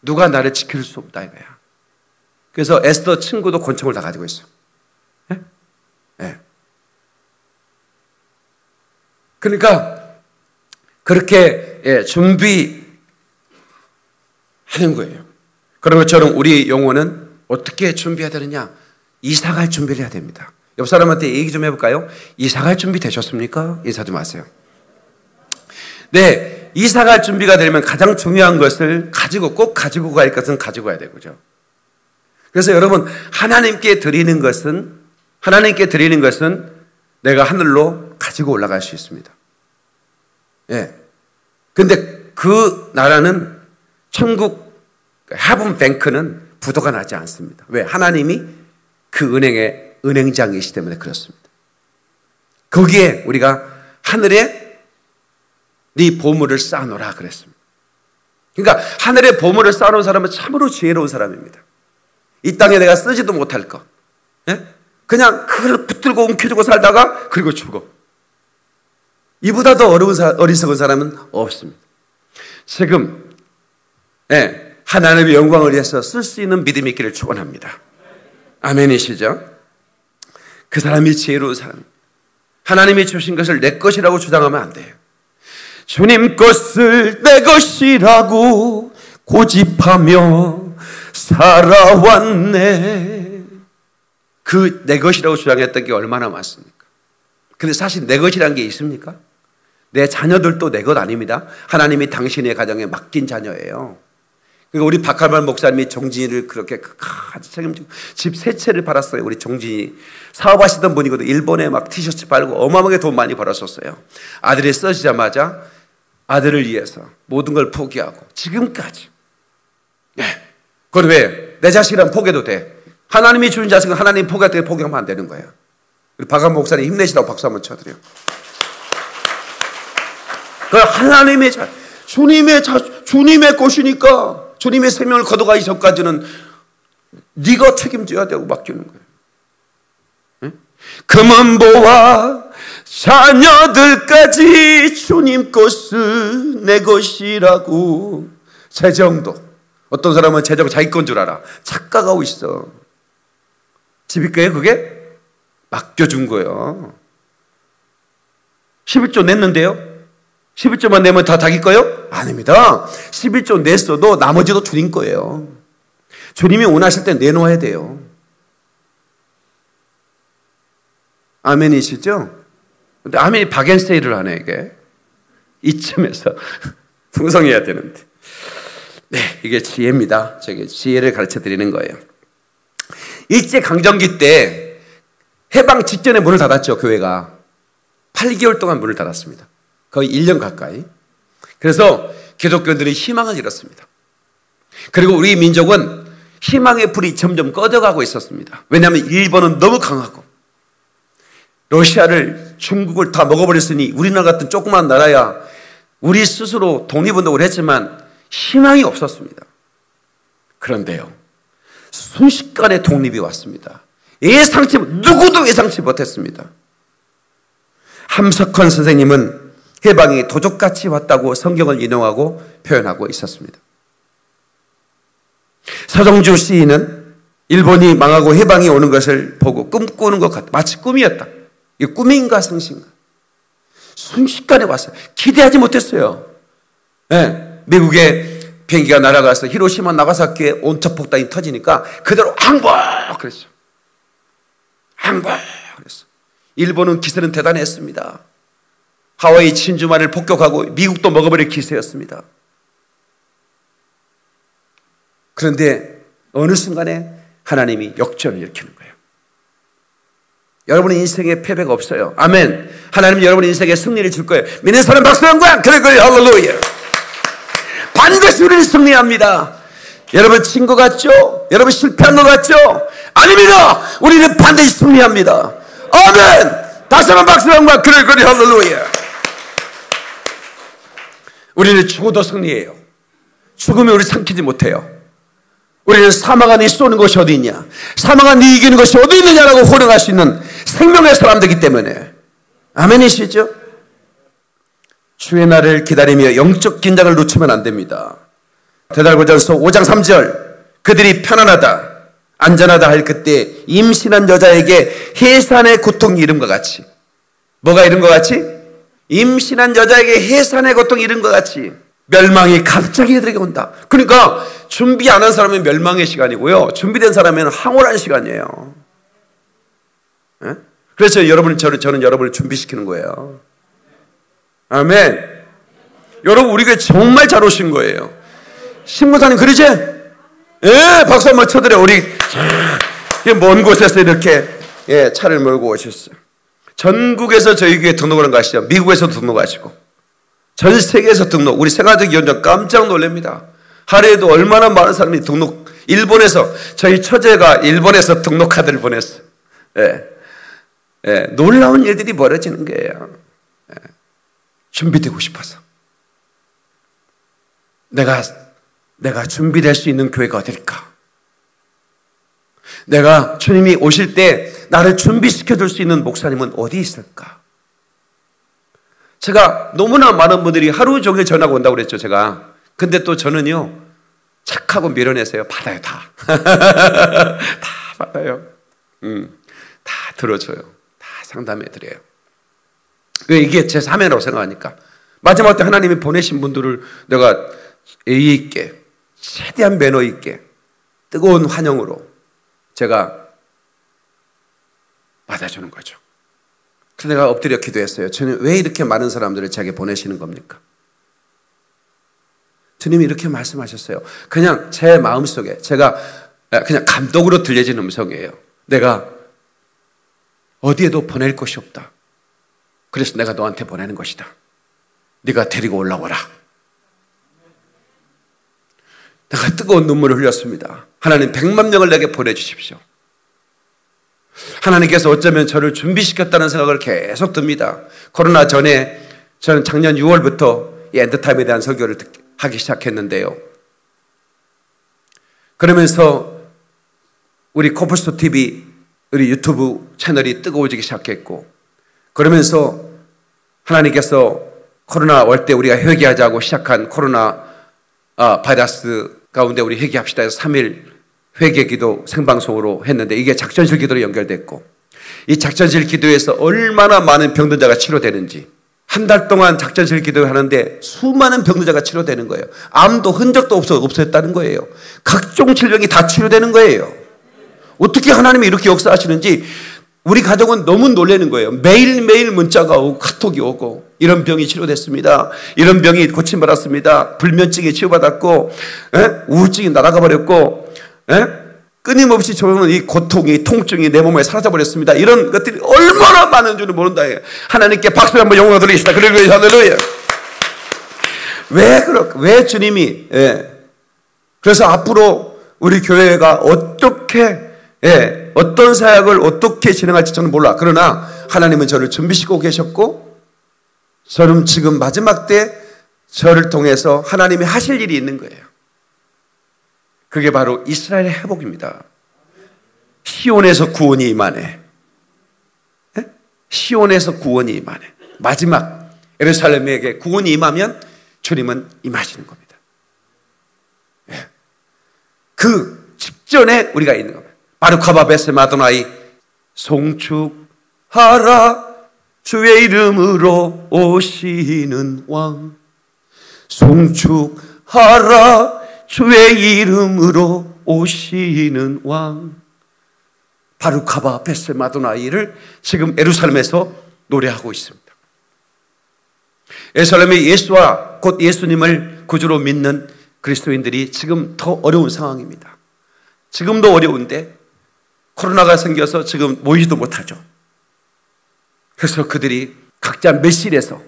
누가 나를 지킬 수 없다 이거야. 그래서 에스더 친구도 권총을 다 가지고 있어. 예? 예. 그러니까 그렇게 준비하는 거예요. 그런 것처럼 우리 영혼은 어떻게 준비해야 되느냐? 이사갈 준비를 해야 됩니다. 옆 사람한테 얘기 좀 해볼까요? 이사갈 준비 되셨습니까? 인사 좀 하세요. 네, 이사갈 준비가 되려면 가장 중요한 것을 꼭 가지고 갈 것은 가지고 가야 되고죠. 그래서 여러분, 하나님께 드리는 것은 내가 하늘로 가지고 올라갈 수 있습니다. 예. 근데 그 나라는 천국 헤븐 뱅크는 부도가 나지 않습니다. 왜? 하나님이 그 은행의 은행장이시기 때문에 그렇습니다. 거기에 우리가 하늘에 네 보물을 쌓아놓으라 그랬습니다. 그러니까 하늘에 보물을 쌓아놓은 사람은 참으로 지혜로운 사람입니다. 이 땅에 내가 쓰지도 못할 것, 예? 그냥 그걸 붙들고 움켜쥐고 살다가 그리고 죽어. 이보다 더 어리석은 사람은 없습니다. 지금 하나님의 영광을 위해서 쓸 수 있는 믿음이 있기를 축원합니다. 아멘이시죠? 그 사람이 지혜로운 사람. 하나님이 주신 것을 내 것이라고 주장하면 안 돼요. 주님 것을 내 것이라고 고집하며 살아왔네. 그 내 것이라고 주장했던 게 얼마나 많습니까? 근데 사실 내 것이라는 게 있습니까? 내 자녀들도 내 것 아닙니다. 하나님이 당신의 가정에 맡긴 자녀예요. 그러니까 우리 박할만 목사님이 종진이를 그렇게 같이 책임지고 집 세 채를 팔았어요. 우리 종진이 사업하시던 분이거든. 일본에 막 티셔츠 팔고 어마어마하게 돈 많이 벌었었어요. 아들이 써지자마자 아들을 위해서 모든 걸 포기하고 지금까지. 그건 왜? 내 자식이란 포기해도 돼. 하나님이 주는 자식은 하나님 포기할 때 포기하면 안 되는 거예요. 우리 박한 목사님 힘내시라고 박수 한번 쳐드려요. 그 하나님의 주님의 것이니까 주님의 생명을 거둬가기 전까지는 네가 책임져야 되고 맡기는 거예요. 금은보화 자녀들까지 주님 것은 내 것이라고. 재정도 어떤 사람은 재정 자기 건 줄 알아. 착각하고 있어. 집이거예요 그게? 맡겨준 거예요. 11조 냈는데요 11조만 내면 다 자기 거예요? 아닙니다. 11조 냈어도 나머지도 주님 거예요. 주님이 원하실 때 내놓아야 돼요. 아멘이시죠? 근데 아멘이 박앤세일을 하네 이게. 이쯤에서 풍성해야 되는데. 네, 이게 지혜입니다. 저게 지혜를 가르쳐 드리는 거예요. 일제강점기 때 해방 직전에 문을 닫았죠, 교회가. 8개월 동안 문을 닫았습니다. 거의 1년 가까이. 그래서 기독교인들이 희망을 잃었습니다. 그리고 우리 민족은 희망의 불이 점점 꺼져가고 있었습니다. 왜냐하면 일본은 너무 강하고 러시아를, 중국을 다 먹어버렸으니 우리나라 같은 조그만 나라야 우리 스스로 독립운동을 했지만 희망이 없었습니다. 그런데요, 순식간에 독립이 왔습니다. 누구도 예상치 못했습니다. 함석헌 선생님은 해방이 도적같이 왔다고 성경을 인용하고 표현하고 있었습니다. 서정주 시인은 일본이 망하고 해방이 오는 것을 보고 꿈꾸는 것 같다. 마치 꿈이었다. 이게 꿈인가 성신가? 순식간에 왔어요. 기대하지 못했어요. 네, 미국의 비행기가 날아가서 히로시마 나가사키에 온천폭탄이 터지니까 그대로 항복! 그랬어. 항복! 그랬어. 일본은 기세는 대단했습니다. 하와이 친주만을 폭격하고 미국도 먹어버릴 기세였습니다. 그런데 어느 순간에 하나님이 역전을 일으키는 거예요. 여러분의 인생에 패배가 없어요. 아멘. 하나님은 여러분의 인생에 승리를 줄 거예요. 믿는 사람 박수 한번. 그래 할렐루야. 반드시 우리는 승리합니다. 여러분 친 것 같죠? 여러분 실패한 것 같죠? 아닙니다. 우리는 반드시 승리합니다. 아멘. 다시 한번 박수 한번. 그래 할렐루야. 우리는 죽어도 승리해요. 죽으면 우리 삼키지 못해요. 우리는 사망아 네 쏘는 것이 어디 있냐, 사망아 네 이기는 것이 어디 있느냐라고 호령할 수 있는 생명의 사람들이기 때문에. 아멘이시죠? 주의 날을 기다리며 영적 긴장을 놓치면 안 됩니다. 데살로니가전서 5장 3절, 그들이 편안하다 안전하다 할 그때 임신한 여자에게 해산의 고통이 이름과 같이. 뭐가 이름과 같이? 임신한 여자에게 해산의 고통이 이름과 같이 멸망이 갑자기 그들에게 온다. 그러니까 준비 안 한 사람은 멸망의 시간이고요, 준비된 사람은 황홀한 시간이에요. 네? 그래서 저는 여러분을 준비시키는 거예요. 아멘. 여러분 우리 교회 정말 잘 오신 거예요. 신부사님 그러지? 예, 박수 한번 쳐드려. 우리 먼 곳에서 이렇게 차를 몰고 오셨어요. 전국에서 저희 교회 등록을 한 거 아시죠? 미국에서도 등록하시고 전 세계에서 등록. 우리 생활적위원장 깜짝 놀랍니다. 하루에도 얼마나 많은 사람이 등록. 일본에서 저희 처제가 일본에서 등록 카드를 보냈어요. 놀라운 일들이 벌어지는 거예요. 준비되고 싶어서. 내가 준비될 수 있는 교회가 어딜까? 내가 주님이 오실 때 나를 준비시켜 줄 수 있는 목사님은 어디 있을까? 제가 너무나 많은 분들이 하루 종일 전화가 온다고 그랬죠, 제가. 근데 또 저는요, 착하고 밀어내세요. 받아요, 다. 다 받아요. 다 들어줘요. 다 상담해 드려요. 이게 제 사명이라고 생각하니까. 마지막 때 하나님이 보내신 분들을 내가 예의 있게, 최대한 매너 있게, 뜨거운 환영으로 제가 받아주는 거죠. 그래서 내가 엎드려 기도했어요. 주님, 왜 이렇게 많은 사람들을 제게 보내시는 겁니까? 주님이 이렇게 말씀하셨어요. 그냥 제 마음속에 제가 그냥 감동으로 들려진 음성이에요. 내가 어디에도 보낼 것이 없다. 그래서 내가 너한테 보내는 것이다. 네가 데리고 올라오라. 내가 뜨거운 눈물을 흘렸습니다. 하나님 100만 명을 내게 보내주십시오. 하나님께서 어쩌면 저를 준비시켰다는 생각을 계속 듭니다. 코로나 전에 저는 작년 6월부터 이 엔드타임에 대한 설교를 하기 시작했는데요. 그러면서 우리 코뿔소 TV, 우리 유튜브 채널이 뜨거워지기 시작했고, 그러면서 하나님께서 코로나 올 때 우리가 회개하자고 시작한 코로나 바이러스 가운데 우리 회개합시다 해서 3일 회개기도 생방송으로 했는데 이게 작전실 기도로 연결됐고, 이 작전실 기도에서 얼마나 많은 병든자가 치료되는지, 한 달 동안 작전실 기도를 하는데 수많은 병든자가 치료되는 거예요. 암도 흔적도 없어졌다는 거예요. 각종 질병이 다 치료되는 거예요. 어떻게 하나님이 이렇게 역사하시는지 우리 가족은 너무 놀라는 거예요. 매일매일 문자가 오고 카톡이 오고, 이런 병이 치료됐습니다. 이런 병이 고침받았습니다. 불면증이 치유받았고, 우울증이 날아가 버렸고, 끊임없이 저는 이 고통이, 통증이 내 몸에 사라져버렸습니다. 이런 것들이 얼마나 많은 줄을 모른다. 하나님께 박수 한번 영광 드리겠습니다. 그리고 할렐루야. 왜 주님이, 그래서 앞으로 우리 교회가 어떻게, 어떤 사역을 어떻게 진행할지 저는 몰라. 그러나 하나님은 저를 준비시키고 계셨고, 저는 지금 마지막 때 저를 통해서 하나님이 하실 일이 있는 거예요. 그게 바로 이스라엘의 회복입니다. 시온에서 구원이 임하네. 시온에서 구원이 임하네. 마지막 예루살렘에게 구원이 임하면 주님은 임하시는 겁니다. 그 직전에 우리가 있는 겁니다. 바루카바 베셈 아도나이, 송축하라 주의 이름으로 오시는 왕, 송축하라 주의 이름으로 오시는 왕. 바루카바 베셈 아도나이를 지금 예루살렘에서 노래하고 있습니다. 예루살렘의 예수와 곧 예수님을 구주로 믿는 그리스도인들이 지금 더 어려운 상황입니다. 지금도 어려운데 코로나가 생겨서 지금 모이지도 못하죠. 그래서 그들이 각자 밀실에서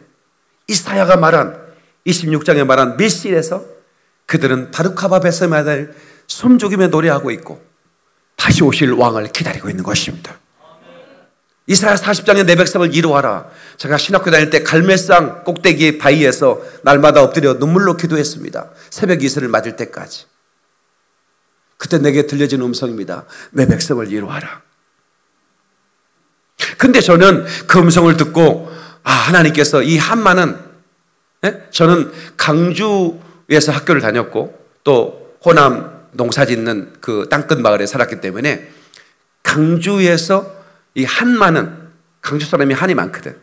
이사야가 말한 26장에 말한 밀실에서 그들은 바루카바 베세마다를 숨죽이며 노래하고 있고 다시 오실 왕을 기다리고 있는 것입니다. 이사야 40장에 내 백성을 이루어하라. 제가 신학교 다닐 때 갈멜산 꼭대기 바위에서 날마다 엎드려 눈물로 기도했습니다. 새벽 이슬을 맞을 때까지. 그때 내게 들려진 음성입니다. 내 백성을 이루어하라. 근데 저는 그 음성을 듣고 하나님께서 이 한마는, 저는 강주에서 학교를 다녔고 또 호남 농사 짓는 그 땅끝 마을에 살았기 때문에 강주에서 이 한마는, 강주 사람이 한이 많거든.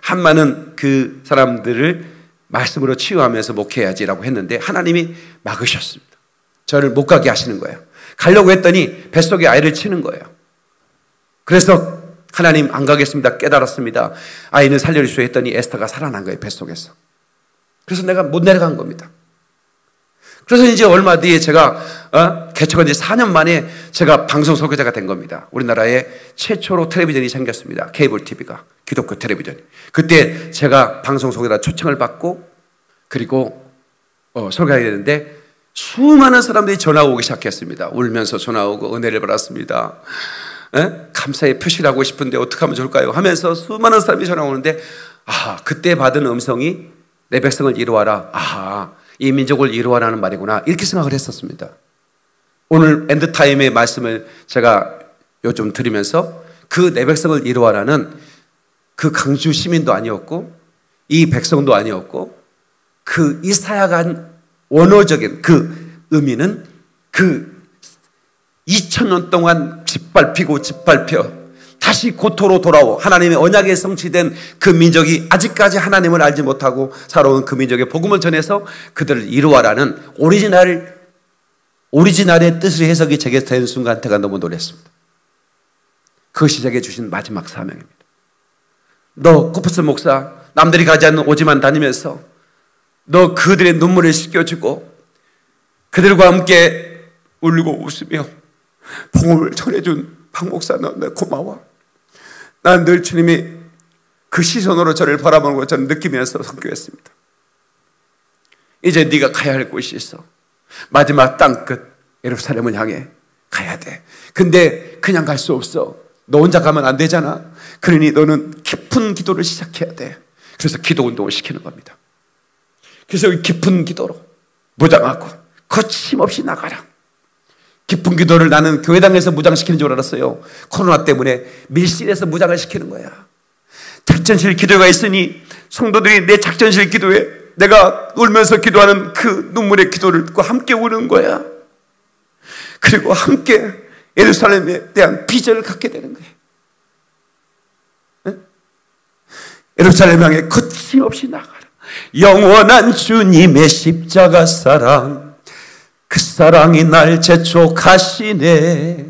한마는 그 사람들을 말씀으로 치유하면서 목회해야지라고 했는데 하나님이 막으셨습니다. 저를 못 가게 하시는 거예요. 가려고 했더니 뱃속에 아이를 치는 거예요. 그래서 하나님 안 가겠습니다. 깨달았습니다. 아이는 살려주시오 했더니 에스터가 살아난 거예요. 뱃속에서. 그래서 내가 못 내려간 겁니다. 그래서 이제 얼마 뒤에 제가 개척한 지 4년 만에 제가 방송 소개자가 된 겁니다. 우리나라에 최초로 텔레비전이 생겼습니다. 케이블 TV가, 기독교 텔레비전이. 그때 제가 방송 소개자 초청을 받고 그리고 소개하게 되는데 수많은 사람들이 전화 오기 시작했습니다. 울면서 전화 오고 은혜를 받았습니다. 감사의 표시를 하고 싶은데 어떻게 하면 좋을까요? 하면서 수많은 사람이 전화 오는데 그때 받은 음성이 내 백성을 이루어하라. 이 민족을 이루어라는 말이구나. 이렇게 생각을 했었습니다. 오늘 엔드타임의 말씀을 제가 요즘 드리면서 그 내 백성을 이루어라는 그 강주 시민도 아니었고 이 백성도 아니었고 그 이사야가 한 원어적인 그 의미는 그 2000년 동안 짓밟히고 짓밟혀 다시 고토로 돌아오 하나님의 언약에 성취된 그 민족이 아직까지 하나님을 알지 못하고 살아온 그 민족의 복음을 전해서 그들을 이루어라는 오리지널의 뜻의 해석이 제게 된 순간 제가 너무 놀랐습니다. 그것이 제게 주신 마지막 사명입니다. 너 코프스 목사 남들이 가지 않는 오지만 다니면서 너 그들의 눈물을 씻겨주고 그들과 함께 울고 웃으며 복음을 전해준 박 목사 너 고마워. 난 늘 주님이 그 시선으로 저를 바라보는 걸 저는 느끼면서 선교했습니다. 이제 네가 가야 할 곳이 있어. 마지막 땅끝 예루살렘을 향해 가야 돼. 근데 그냥 갈 수 없어. 너 혼자 가면 안 되잖아. 그러니 너는 깊은 기도를 시작해야 돼. 그래서 기도 운동을 시키는 겁니다. 그래서 깊은 기도로 무장하고 거침없이 나가라. 깊은 기도를 나는 교회당에서 무장시키는 줄 알았어요. 코로나 때문에 밀실에서 무장을 시키는 거야. 작전실 기도가 있으니 성도들이 내 작전실 기도에 내가 울면서 기도하는 그 눈물의 기도를 듣고 함께 우는 거야. 그리고 함께 예루살렘에 대한 비전을 갖게 되는 거예요. 예루살렘 향해 거침없이 나가라. 영원한 주님의 십자가 사랑, 그 사랑이 날 재촉하시네.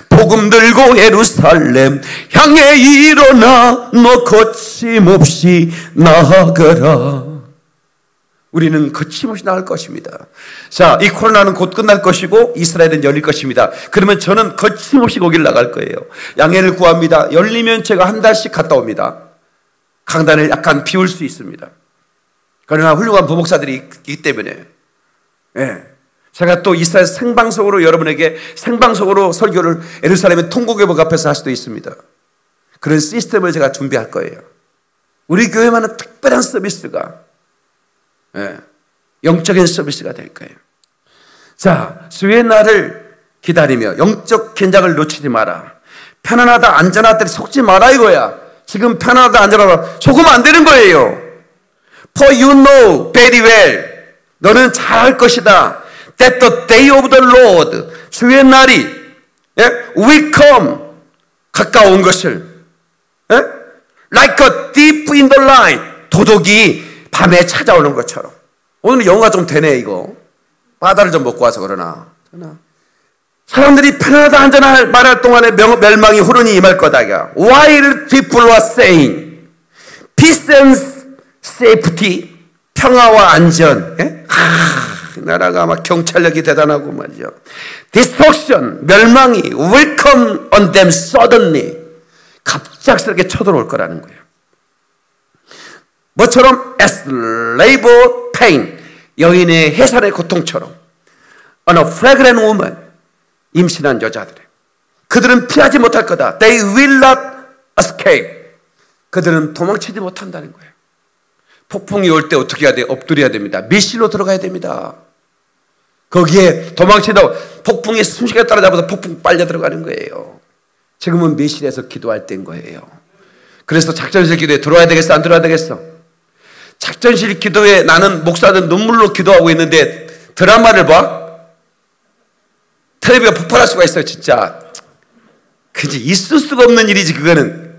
복음 들고 예루살렘 향해 일어나 너 거침없이 나아가라. 우리는 거침없이 나갈 것입니다. 자, 이 코로나는 곧 끝날 것이고 이스라엘은 열릴 것입니다. 그러면 저는 거침없이 거기를 나갈 거예요. 양해를 구합니다. 열리면 제가 한 달씩 갔다 옵니다. 강단을 약간 비울 수 있습니다. 그러나 훌륭한 부목사들이 있기 때문에 제가 또 이스라엘 생방송으로 여러분에게 생방송으로 설교를 예루살렘의 통곡의복 앞에서 할 수도 있습니다. 그런 시스템을 제가 준비할 거예요. 우리 교회만은 특별한 서비스가 영적인 서비스가 될 거예요. 자, 주의 날을 기다리며 영적 긴장을 놓치지 마라. 편안하다 안전하다 속지 마라 이거야. 지금 편안하다 안전하다 속으면 안 되는 거예요. For you know very well, 너는 잘할 것이다. That the day of the Lord, 주의 날이 will come, 가까운 것을 like a thief in the night, 도둑이 밤에 찾아오는 것처럼. 오늘 영어가 좀 되네 이거. 바다를 좀 먹고 와서 그러나 사람들이 편하다 안전할 말할 동안에 멸망이 후련히 임할 거다. While people are saying peace and safety, 평화와 안전, 나라가 막 경찰력이 대단하고 말이죠. Destruction, 멸망이 will come on them suddenly, 갑작스럽게 쳐들어올 거라는 거예요. 뭐처럼? as labor pain, 여인의 해산의 고통처럼 on a pregnant woman, 임신한 여자들, 그들은 피하지 못할 거다. They will not escape. 그들은 도망치지 못한다는 거예요. 폭풍이 올 때 어떻게 해야 돼요? 엎드려야 됩니다. 밀실로 들어가야 됩니다. 거기에 도망치다가 폭풍이 순식간에 따라잡아서 폭풍 빨려 들어가는 거예요. 지금은 밀실에서 기도할 때인 거예요. 그래서 작전실 기도에 들어와야 되겠어? 안 들어와야 되겠어? 작전실 기도에 나는 목사들 눈물로 기도하고 있는데 드라마를 봐? 텔레비가 폭발할 수가 있어요. 진짜 그지, 있을 수가 없는 일이지. 그거는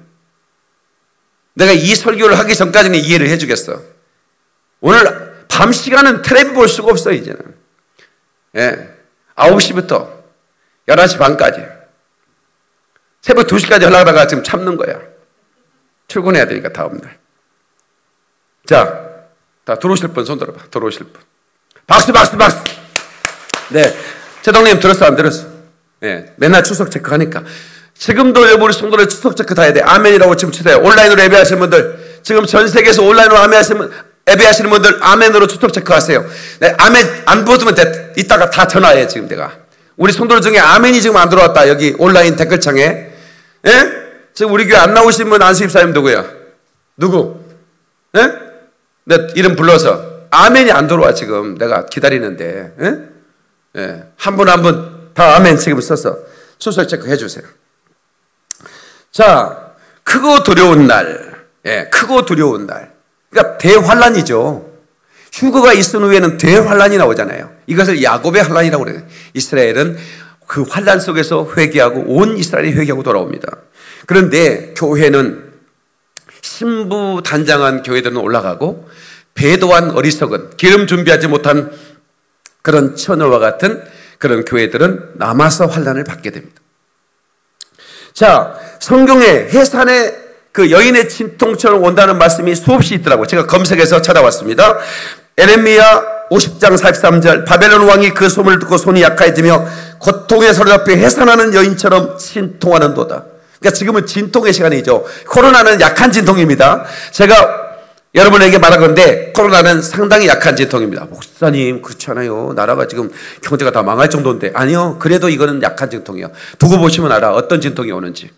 내가 이 설교를 하기 전까지는 이해를 해주겠어. 오늘 밤 시간은 텔레비 볼 수가 없어. 이제는 9시부터 11시 반까지 새벽 2시까지 하려다가 지금 참는 거야. 출근해야 되니까 다음날. 자, 다 들어오실 분 손 들어봐. 들어오실 분. 박수 박수 박수. 네, 제동님 들었어 안 들었어? 네, 맨날 추석 체크하니까. 지금도 우리 성도들 추석 체크 다 해야 돼. 아멘이라고 지금 치세요. 온라인으로 예배하시는 분들, 지금 전 세계에서 온라인으로 예배하시는 분들 아멘으로 추석 체크하세요. 네, 아멘 안 보면 이따가 다 전화해. 지금 내가 우리 성도들 중에 아멘이 지금 안 들어왔다. 여기 온라인 댓글창에. 예? 지금 우리 교회 안 나오신 분 안수입사님 누구야? 누구? 예? 내 이름 불러서 아멘이 안 들어와. 지금 내가 기다리는데. 예? 예. 한 분 한 분 다 아멘 지금 써서 추석 체크 해주세요. 자, 크고 두려운 날. 예, 크고 두려운 날. 그러니까 대환란이죠. 휴거가 있은 후에는 대환란이 나오잖아요. 이것을 야곱의 환란이라고 그래요. 이스라엘은 그 환란 속에서 회개하고 온 이스라엘이 회개하고 돌아옵니다. 그런데 교회는 신부단장한 교회들은 올라가고 배도한 어리석은 기름 준비하지 못한 그런 처녀와 같은 그런 교회들은 남아서 환란을 받게 됩니다. 자, 성경에 해산의 그 여인의 진통처럼 온다는 말씀이 수없이 있더라고요. 제가 검색해서 찾아왔습니다. 에레미야 50장 43절, 바벨론 왕이 그 소문을 듣고 손이 약해지며 고통에 사로잡혀 해산하는 여인처럼 진통하는도다. 그러니까 지금은 진통의 시간이죠. 코로나는 약한 진통입니다. 제가 여러분에게 말한 건데 코로나는 상당히 약한 진통입니다. 목사님 그렇잖아요. 나라가 지금 경제가 다 망할 정도인데. 아니요. 그래도 이거는 약한 진통이에요. 두고 보시면 알아. 어떤 진통이 오는지.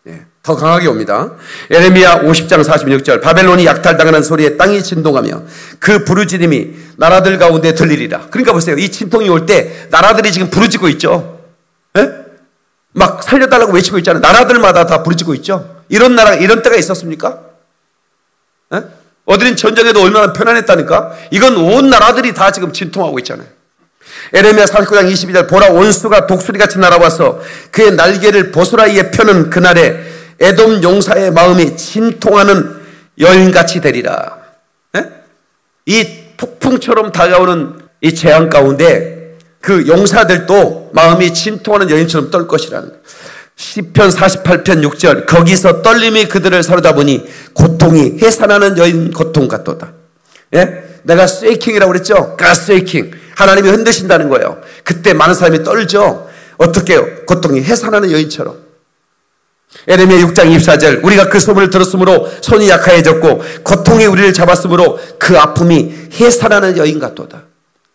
네, 더 강하게 옵니다. 에레미야 50장 46절, 바벨론이 약탈당하는 소리에 땅이 진동하며 그 부르짖음이 나라들 가운데 들리리라. 그러니까 보세요. 이 진통이 올 때 나라들이 지금 부르짖고 있죠. 네? 막 살려달라고 외치고 있잖아요. 나라들마다 다 부르짖고 있죠. 이런 나라, 이런 때가 있었습니까? 네? 어디는 전쟁에도 얼마나 편안했다니까. 이건 온 나라들이 다 지금 진통하고 있잖아요. 에레미야 49장 22절, 보라 원수가 독수리같이 날아와서 그의 날개를 보스라이에 펴는 그날에 에돔 용사의 마음이 진통하는 여인같이 되리라. 네? 이 폭풍처럼 다가오는 이 재앙 가운데 그 용사들도 마음이 진통하는 여인처럼 떨 것이라는 거예요. 시편 48편 6절, 거기서 떨림이 그들을 사로잡으니 고통이 해산하는 여인 고통 같도다. 예? 내가 쉐이킹이라고 그랬죠? 가스쉐이킹. 하나님이 흔드신다는 거예요. 그때 많은 사람이 떨죠. 어떻게 해요? 고통이 해산하는 여인처럼. 에레미야 6장 24절, 우리가 그 소문을 들었으므로 손이 약해졌고 고통이 우리를 잡았으므로 그 아픔이 해산하는 여인 같도다.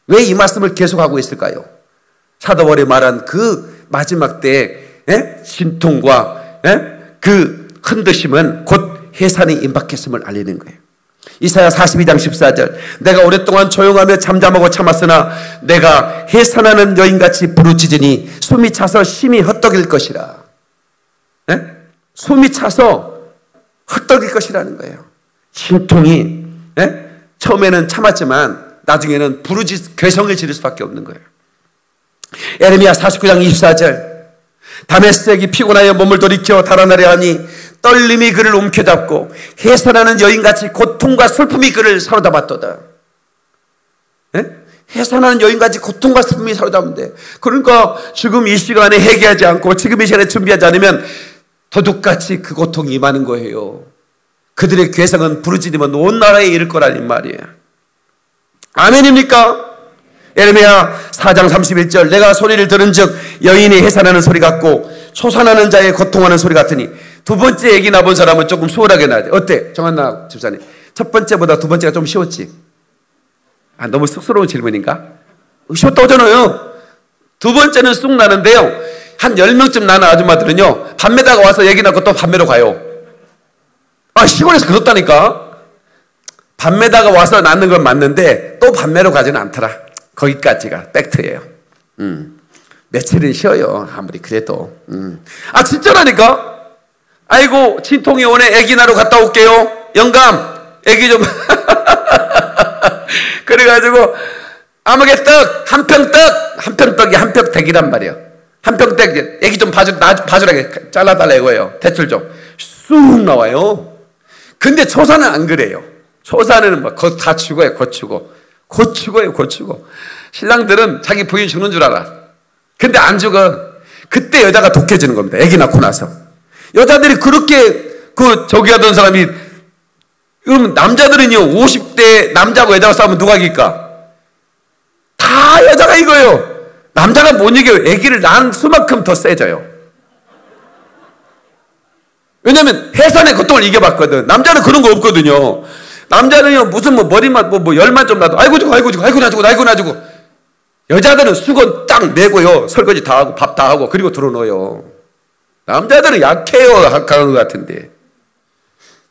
왜 이 말씀을 계속하고 있을까요? 사도 바울이 말한 그 마지막 때의 진통과 그 흔드심은 곧 해산이 임박했음을 알리는 거예요. 이사야 42장 14절, 내가 오랫동안 조용하며 잠잠하고 참았으나 내가 해산하는 여인같이 부르짖으니 숨이 차서 심히 헛떡일 것이라. 숨이 차서 헛떡일 것이라는 거예요. 진통이 처음에는 참았지만 나중에는 괴성을 지를 수밖에 없는 거예요. 에레미야 49장 24절, 다메섹이 피곤하여 몸을 돌이켜 달아나려 하니 떨림이 그를 움켜잡고 해산하는 여인같이 고통과 슬픔이 그를 사로잡았도다. 해산하는 여인같이 고통과 슬픔이 사로잡는데, 그러니까 지금 이 시간에 회개하지 않고 지금 이 시간에 준비하지 않으면 도둑같이 그 고통이 임하는 거예요. 그들의 괴성은 부르짖으면 온 나라에 이를 거라는 말이에요. 아멘입니까? 에레미야 4장 31절 내가 소리를 들은 즉 여인이 해산하는 소리 같고 초산하는 자의 고통하는 소리 같으니. 두 번째 얘기 나본 사람은 조금 수월하게 나야 돼. 어때? 정한나 집사님. 첫 번째보다 두 번째가 좀 쉬웠지? 아, 너무 쑥스러운 질문인가? 쉬웠다고 하잖아요. 두 번째는 쑥 나는데요. 한 10명쯤 나는 아줌마들은요. 밤매다가 와서 얘기 나고 또 밤매러 가요. 아, 시골에서 그렇다니까. 밤매다가 와서 낳는 건 맞는데 또 밤매러 가지는 않더라. 거기까지가 팩트예요. 며칠은 쉬어요. 아무리 그래도. 아, 진짜라니까? 아이고, 진통이 오네. 애기 나러 갔다 올게요. 영감, 애기 좀. 그래가지고, 아무개떡, 한 평 떡, 한 평 떡이 한 평 댁이란 말이에요. 한 평 떡, 애기 좀 봐주라게. 잘라달라 이거예요. 대출 좀. 쑥 나와요. 근데 초사는 안 그래요. 초사는 뭐, 다 죽어요. 고추고. 신랑들은 자기 부인 죽는 줄 알아. 근데 안 죽어. 그때 여자가 독해지는 겁니다. 애기 낳고 나서. 여자들이 그렇게 저기 하던 사람이, 그러면 남자들은요, 50대 남자하고 여자가 싸우면 누가 이길까? 다 여자가 이겨요. 남자가 못 이겨요. 애기를 낳은 수만큼 더 세져요. 왜냐면 해산의 고통을 이겨봤거든. 남자는 그런 거 없거든요. 남자는요, 무슨 머리만, 열만 좀 나도, 아이고 나 주고. 여자들은 수건 딱 내고요, 설거지 다 하고, 밥 다 하고, 그리고 들어놓어요. 남자들은 약해요, 강한 것 같은데.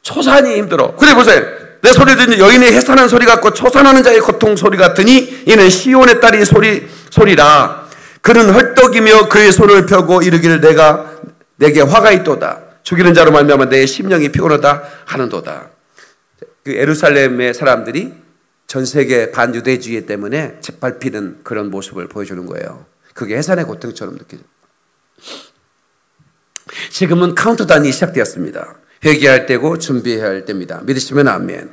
초산이 힘들어. 그래 보세요. 내 소리 듣는 여인의 해산하는 소리 같고 초산하는 자의 고통 소리 같으니 이는 시온의 딸이 소리라. 그는 헐떡이며 그의 손을 펴고 이르기를 내게 화가 있도다. 죽이는 자로 말미암아 내 심령이 피곤하다 하는도다. 그 예루살렘의 사람들이 전 세계 반유대주의 때문에 짓밟히는 그런 모습을 보여주는 거예요. 그게 해산의 고통처럼 느껴져요. 지금은 카운트다운이 시작되었습니다. 회개할 때고 준비해야 할 때입니다. 믿으시면 아멘.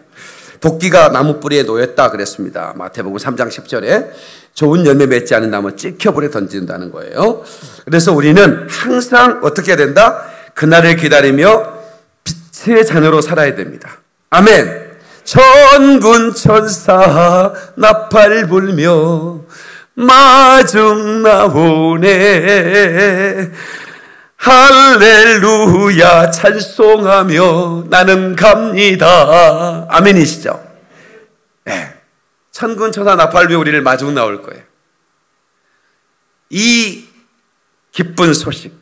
도끼가 나무 뿌리에 놓였다 그랬습니다. 마태복음 3장 10절에 좋은 열매 맺지 않은 나무 찍혀불에 던진다는 거예요. 그래서 우리는 항상 어떻게 해야 된다? 그날을 기다리며 빛의 자녀로 살아야 됩니다. 아멘. 천군 천사 나팔 불며 마중 나오네. 할렐루야 찬송하며 나는 갑니다. 아멘이시죠? 네. 천군 천사 나팔 불며 우리를 마중 나올 거예요. 이 기쁜 소식,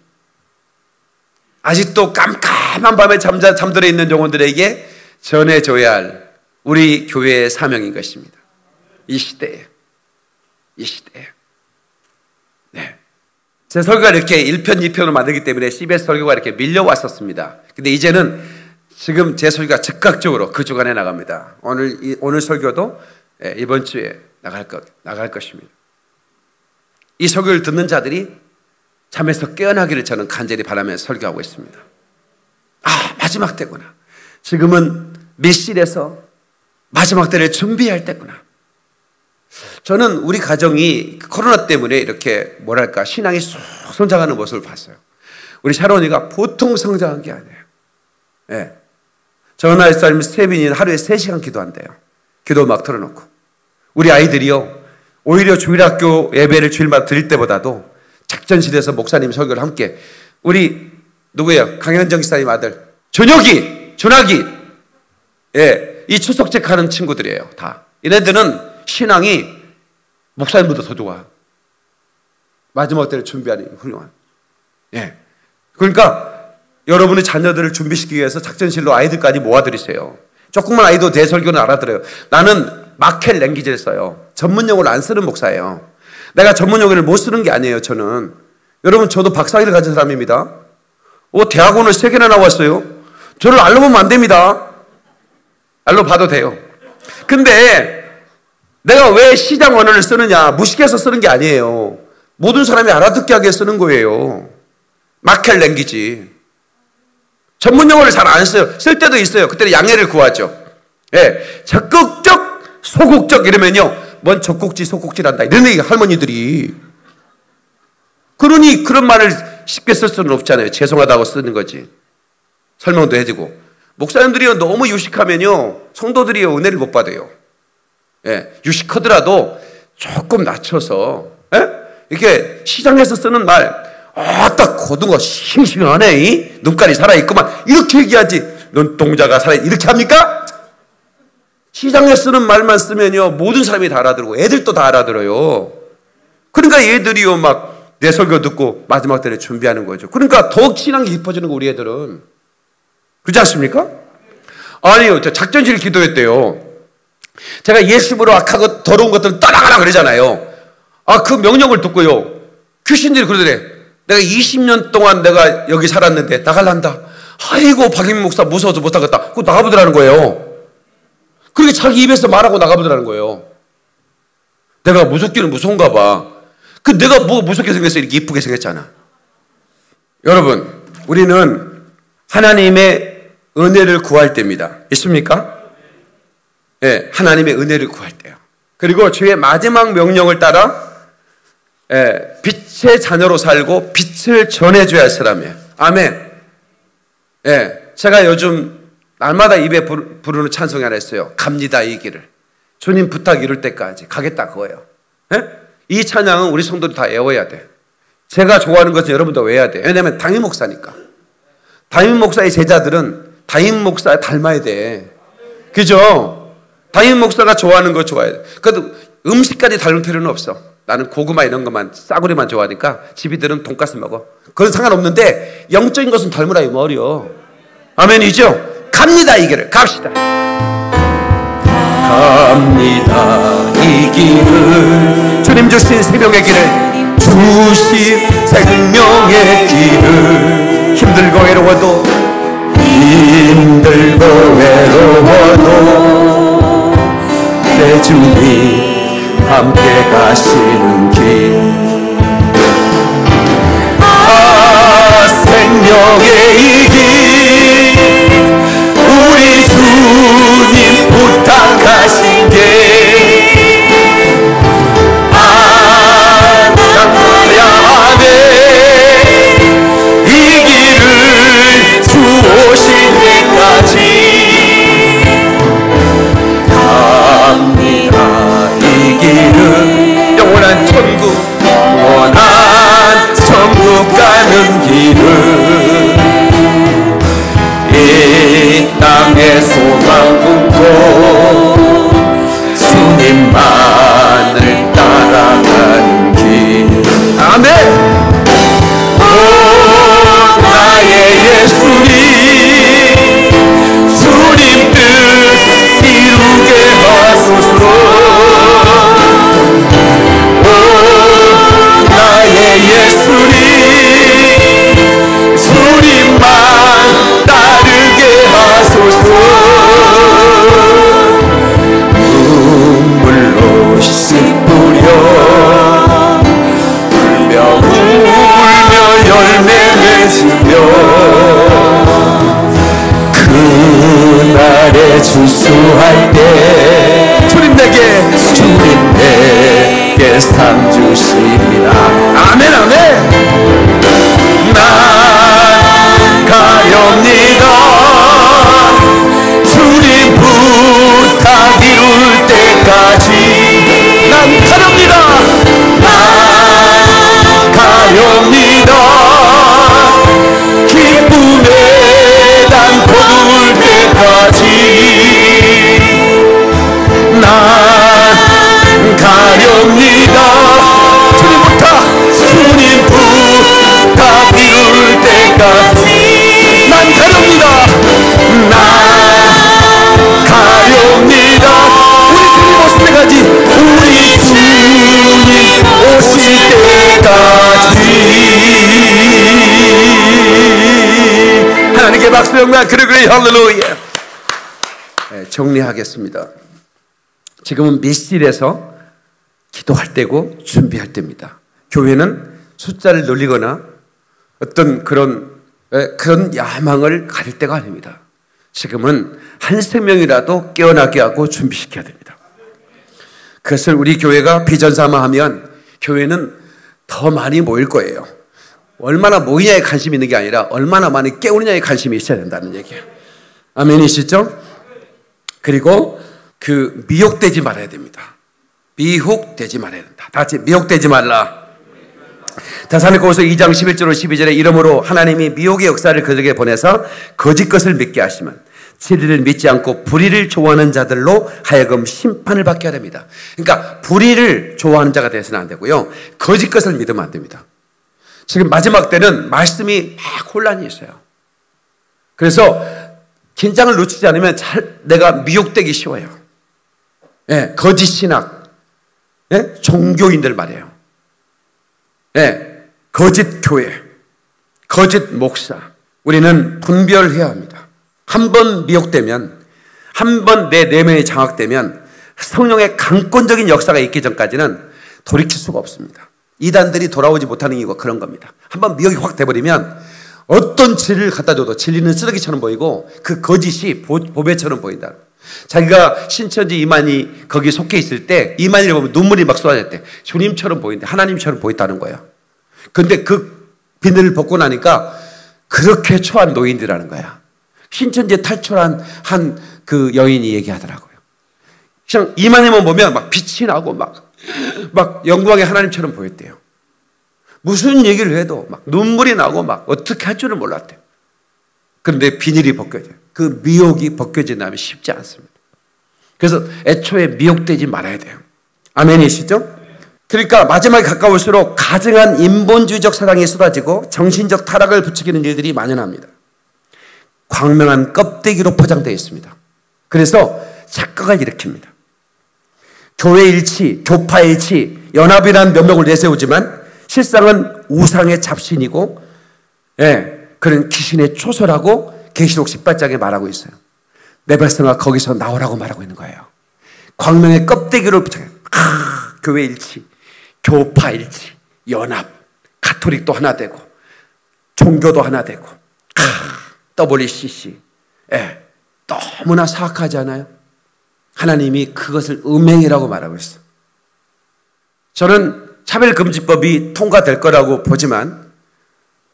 아직도 깜깜한 밤에 잠들어 있는 영혼들에게 전해줘야 할 우리 교회의 사명인 것입니다. 이 시대에. 네. 제 설교가 이렇게 1편, 2편으로 만들기 때문에 CBS 설교가 이렇게 밀려왔었습니다. 근데 이제는 지금 제 설교가 즉각적으로 그 주간에 나갑니다. 오늘 설교도 이번 주에 나갈 것입니다. 이 설교를 듣는 자들이 잠에서 깨어나기를 저는 간절히 바라면서 설교하고 있습니다. 아, 마지막 때구나. 지금은 밀실에서 마지막 때를 준비할 때구나. 저는 우리 가정이 코로나 때문에 이렇게 뭐랄까 신앙이 쑥 성장하는 모습을 봤어요. 우리 샤론이가 보통 성장한 게 아니에요. 네. 전화의 사람 세빈이는 하루에 3시간 기도한대요. 기도 막 틀어놓고. 우리 아이들이요, 오히려 주일학교 예배를 주일마다 드릴 때보다도 작전실에서 목사님 설교를 함께, 우리 누구예요? 강현정 기사님 아들 준학이, 예, 이 추석책 하는 친구들이에요. 다 얘네들은 신앙이 목사님보다 더 좋아. 마지막 때를 준비하는 훌륭한. 예. 그러니까 여러분의 자녀들을 준비시키기 위해서 작전실로 아이들까지 모아들이세요. 조금만 아이도 내 설교는 알아들어요. 나는 마켓 랭귀지를 써요. 전문 용어를 안 쓰는 목사예요. 내가 전문 용어를 못 쓰는 게 아니에요. 저는. 여러분, 저도 박사학위를 가진 사람입니다. 대학원을 3개나 나왔어요. 저를 알로 보면 안 됩니다. 알로 봐도 돼요. 근데 내가 왜 시장 언어를 쓰느냐, 무식해서 쓰는 게 아니에요. 모든 사람이 알아듣게 하게 쓰는 거예요. 마켓 랭귀지. 전문 용어를 잘 안 써요. 쓸 때도 있어요. 그때는 양해를 구하죠. 예, 적극적, 소극적 이러면요, 뭔 적국지 소국지란다 이런 얘기 할머니들이. 그러니 그런 말을 쉽게 쓸 수는 없잖아요. 죄송하다고 쓰는 거지. 설명도 해주고. 목사님들이요, 너무 유식하면요 성도들이요 은혜를 못 받아요. 예, 유식하더라도 조금 낮춰서, 이렇게 시장에서 쓰는 말, 딱 고등어 싱싱하네, 이? 눈깔이 살아있구만. 이렇게 얘기하지. 눈동자가 살아있, 이렇게 합니까? 시장에 쓰는 말만 쓰면요, 모든 사람이 다 알아들고, 애들도 다 알아들어요. 그러니까 얘들이요, 막, 내 설교 듣고 마지막 때에 준비하는 거죠. 그러니까 더욱 신앙이 깊어지는 거, 우리 애들은. 그렇지 않습니까? 아니요, 저 작전실 기도했대요. 제가 예수님으로 악하고 더러운 것들은 떠나가라 그러잖아요. 그 명령을 듣고요, 귀신들이 그러더래. 내가 20년 동안 내가 여기 살았는데 나갈란다. 아이고, 박인 목사 무서워서 못하겠다. 그거 나가보더라는 거예요. 그렇게 자기 입에서 말하고 나가보더라는 거예요. 내가 무섭기는 무서운가 봐. 내가 뭐 무섭게 생겼어? 이렇게 이쁘게 생겼잖아. 여러분, 우리는 하나님의 은혜를 구할 때입니다. 있습니까? 예, 하나님의 은혜를 구할 때요. 그리고 주의 마지막 명령을 따라 빛의 자녀로 살고 빛을 전해줘야 할 사람이에요. 아멘. 예, 제가 요즘 날마다 입에 부르는 찬송이 하나 있어요. 갑니다, 이 길을. 주님 부탁 이룰 때까지 가겠다, 그거예요. 예? 이 찬양은 우리 성도들 다 외워야 돼. 제가 좋아하는 것은 여러분도 외워야 돼. 왜냐하면 담임 목사니까. 담임 목사의 제자들은 담임 목사 닮아야 돼. 그죠? 담임 목사가 좋아하는 거 좋아해야 돼. 그래도 음식까지 닮을 필요는 없어. 나는 고구마 이런 것만, 싸구리만 좋아하니까 집이들은 돈가스 먹어. 그건 상관없는데 영적인 것은 닮으라 이 말이요. 아멘이죠? 갑니다, 이 길을. 갑시다. 갑니다, 이 길을. 주님 주신 생명의 길을, 주신 생명의 길을. 힘들고 외로워도 내 주님 함께 가시는 길. 생명의 이 길, 우리 주님 부탁하신 길. 나가야 하네. 이 길을 주 오실 때까지 갑니다. 이 길은 영원한 천국, 영원한 천국 가는 길을. 이 땅에 소망 품고 주님만을 따라가는 길. 아멘. 오 나의 예수님, 주님 뜻 이루게 하소서. 오 나의 예수님, 주님만 따르게 하소서. 눈물로 씻으려 울며 열매 맺으며 그날에 주수할 때 주님 내게 상 주시리라. 아멘, 아멘. 난 가렵니다. 주님 부탁 이룰 때까지 난 가렵니다. 난 가렵니다. 기쁨의 난 거둘 때까지 난 가렵니다. 주님 부탁 이룰 때까지 난 가렵니다. 난 가렵니다. 우리 주님 오실 때까지, 우리 주님 오실 때까지. 하나님께 박수 영광 그러그래 할렐루야. 정리하겠습니다. 지금은密실에서 기도할 때고 준비할 때입니다. 교회는 숫자를 늘리거나 어떤 그런 야망을 가질 때가 아닙니다. 지금은 한 생명이라도 깨어나게 하고 준비시켜야 됩니다. 그것을 우리 교회가 비전 삼아 하면 교회는 더 많이 모일 거예요. 얼마나 모이냐에 관심이 있는 게 아니라 얼마나 많이 깨우느냐에 관심이 있어야 된다는 얘기예요. 아멘이시죠? 그리고 미혹되지 말아야 됩니다. 미혹되지 말아야 된다. 다 같이 미혹되지 말라. 데살로니가후서 2장 11절로 12절에 이러므로 하나님이 미혹의 역사를 그들에게 보내서 거짓 것을 믿게 하시면 진리를 믿지 않고 불의를 좋아하는 자들로 하여금 심판을 받게 하렵니다. 그러니까 불의를 좋아하는 자가 되어서는 안 되고요. 거짓 것을 믿으면 안 됩니다. 지금 마지막 때는 말씀이 막 혼란이 있어요. 그래서 긴장을 놓치지 않으면 내가 미혹되기 쉬워요. 예, 거짓 신학, 예? 종교인들 말이에요. 예, 거짓 교회, 거짓 목사. 우리는 분별해야 합니다. 한 번 미혹되면, 한 번 내 내면이 장악되면 성령의 강권적인 역사가 있기 전까지는 돌이킬 수가 없습니다. 이단들이 돌아오지 못하는 이유가 그런 겁니다. 한 번 미혹이 확 돼버리면 어떤 진리를 갖다 줘도 진리는 쓰레기처럼 보이고 그 거짓이 보배처럼 보인다. 자기가 신천지 이만희 거기 속해 있을 때 이만희를 보면 눈물이 막 쏟아졌대. 주님처럼 보인대. 하나님처럼 보였다는 거야. 근데 그 비늘을 벗고 나니까 그렇게 초한 노인들이라는 거야. 신천지에 탈출한 한 그 여인이 얘기하더라고요. 그냥 이만희만 보면 막 빛이 나고 막 영광의 하나님처럼 보였대요. 무슨 얘기를 해도 막 눈물이 나고 막 어떻게 할 줄을 몰랐대요. 그런데 비닐이 벗겨져요. 그 미혹이 벗겨진다면 쉽지 않습니다. 그래서 애초에 미혹되지 말아야 돼요. 아멘이시죠? 그러니까 마지막에 가까울수록 가증한 인본주의적 사상이 쏟아지고 정신적 타락을 부추기는 일들이 만연합니다. 광명한 껍데기로 포장되어 있습니다. 그래서 착각을 일으킵니다. 교회 일치, 교파 일치, 연합이라는 명목을 내세우지만 실상은 우상의 잡신이고, 예, 그런 귀신의 초설하고 계시록 18장에 말하고 있어요. 내 백성아 거기서 나오라고 말하고 있는 거예요. 광명의 껍데기로 교회 일치, 교파 일치, 연합, 가톨릭도 하나 되고 종교도 하나 되고 WCC, 예, 너무나 사악하지 않아요? 하나님이 그것을 음행이라고 말하고 있어요. 저는 차별금지법이 통과될 거라고 보지만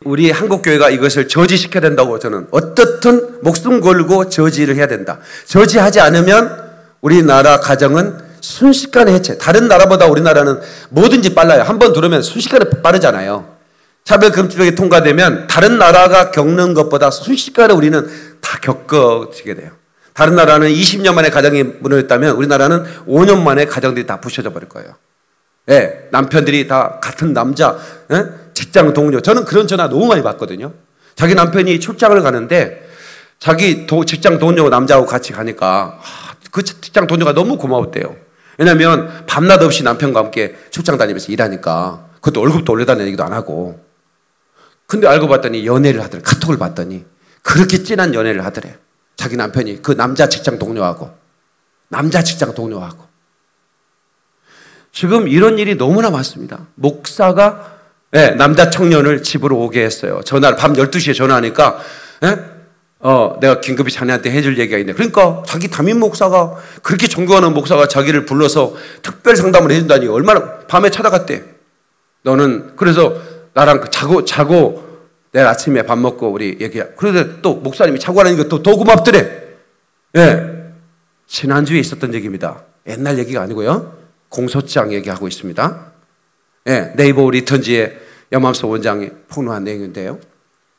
우리 한국교회가 이것을 저지시켜야 된다고 저는 어떻든 목숨 걸고 저지를 해야 된다. 저지하지 않으면 우리나라 가정은 순식간에 해체. 다른 나라보다 우리나라는 뭐든지 빨라요. 한번 들으면 순식간에 빠르잖아요. 차별금지법이 통과되면 다른 나라가 겪는 것보다 순식간에 우리는 다 겪어지게 돼요. 다른 나라는 20년 만에 가정이 무너졌다면 우리나라는 5년 만에 가정들이 다 부셔져 버릴 거예요. 예, 남편들이 다 같은 남자, 예? 직장 동료. 저는 그런 전화 너무 많이 받거든요. 자기 남편이 출장을 가는데 자기 직장 동료 남자하고 같이 가니까 그 직장 동료가 너무 고마웠대요. 왜냐하면 밤낮 없이 남편과 함께 출장 다니면서 일하니까 그것도 월급도 올려달라는 얘기도 안 하고. 근데 알고 봤더니 연애를 하더래. 카톡을 봤더니 그렇게 진한 연애를 하더래. 자기 남편이 그 남자 직장 동료하고. 지금 이런 일이 너무나 많습니다. 목사가, 예, 남자 청년을 집으로 오게 했어요. 전화를 밤 12시에 전화하니까, 예? 내가 긴급히 자네한테 해줄 얘기가 있네. 그러니까 자기 담임 목사가, 그렇게 존경하는 목사가 자기를 불러서 특별 상담을 해준다니 얼마나 밤에 찾아갔대. 너는 그래서 나랑 자고 내일 아침에 밥 먹고 우리 얘기해. 그런데 또 목사님이 자고 하라니까 또 더 고맙더래. 예, 지난주에 있었던 얘기입니다. 옛날 얘기가 아니고요. 공소장 얘기하고 있습니다. 예, 네이버 리턴지의 염암서 원장이 폭로한 내용인데요.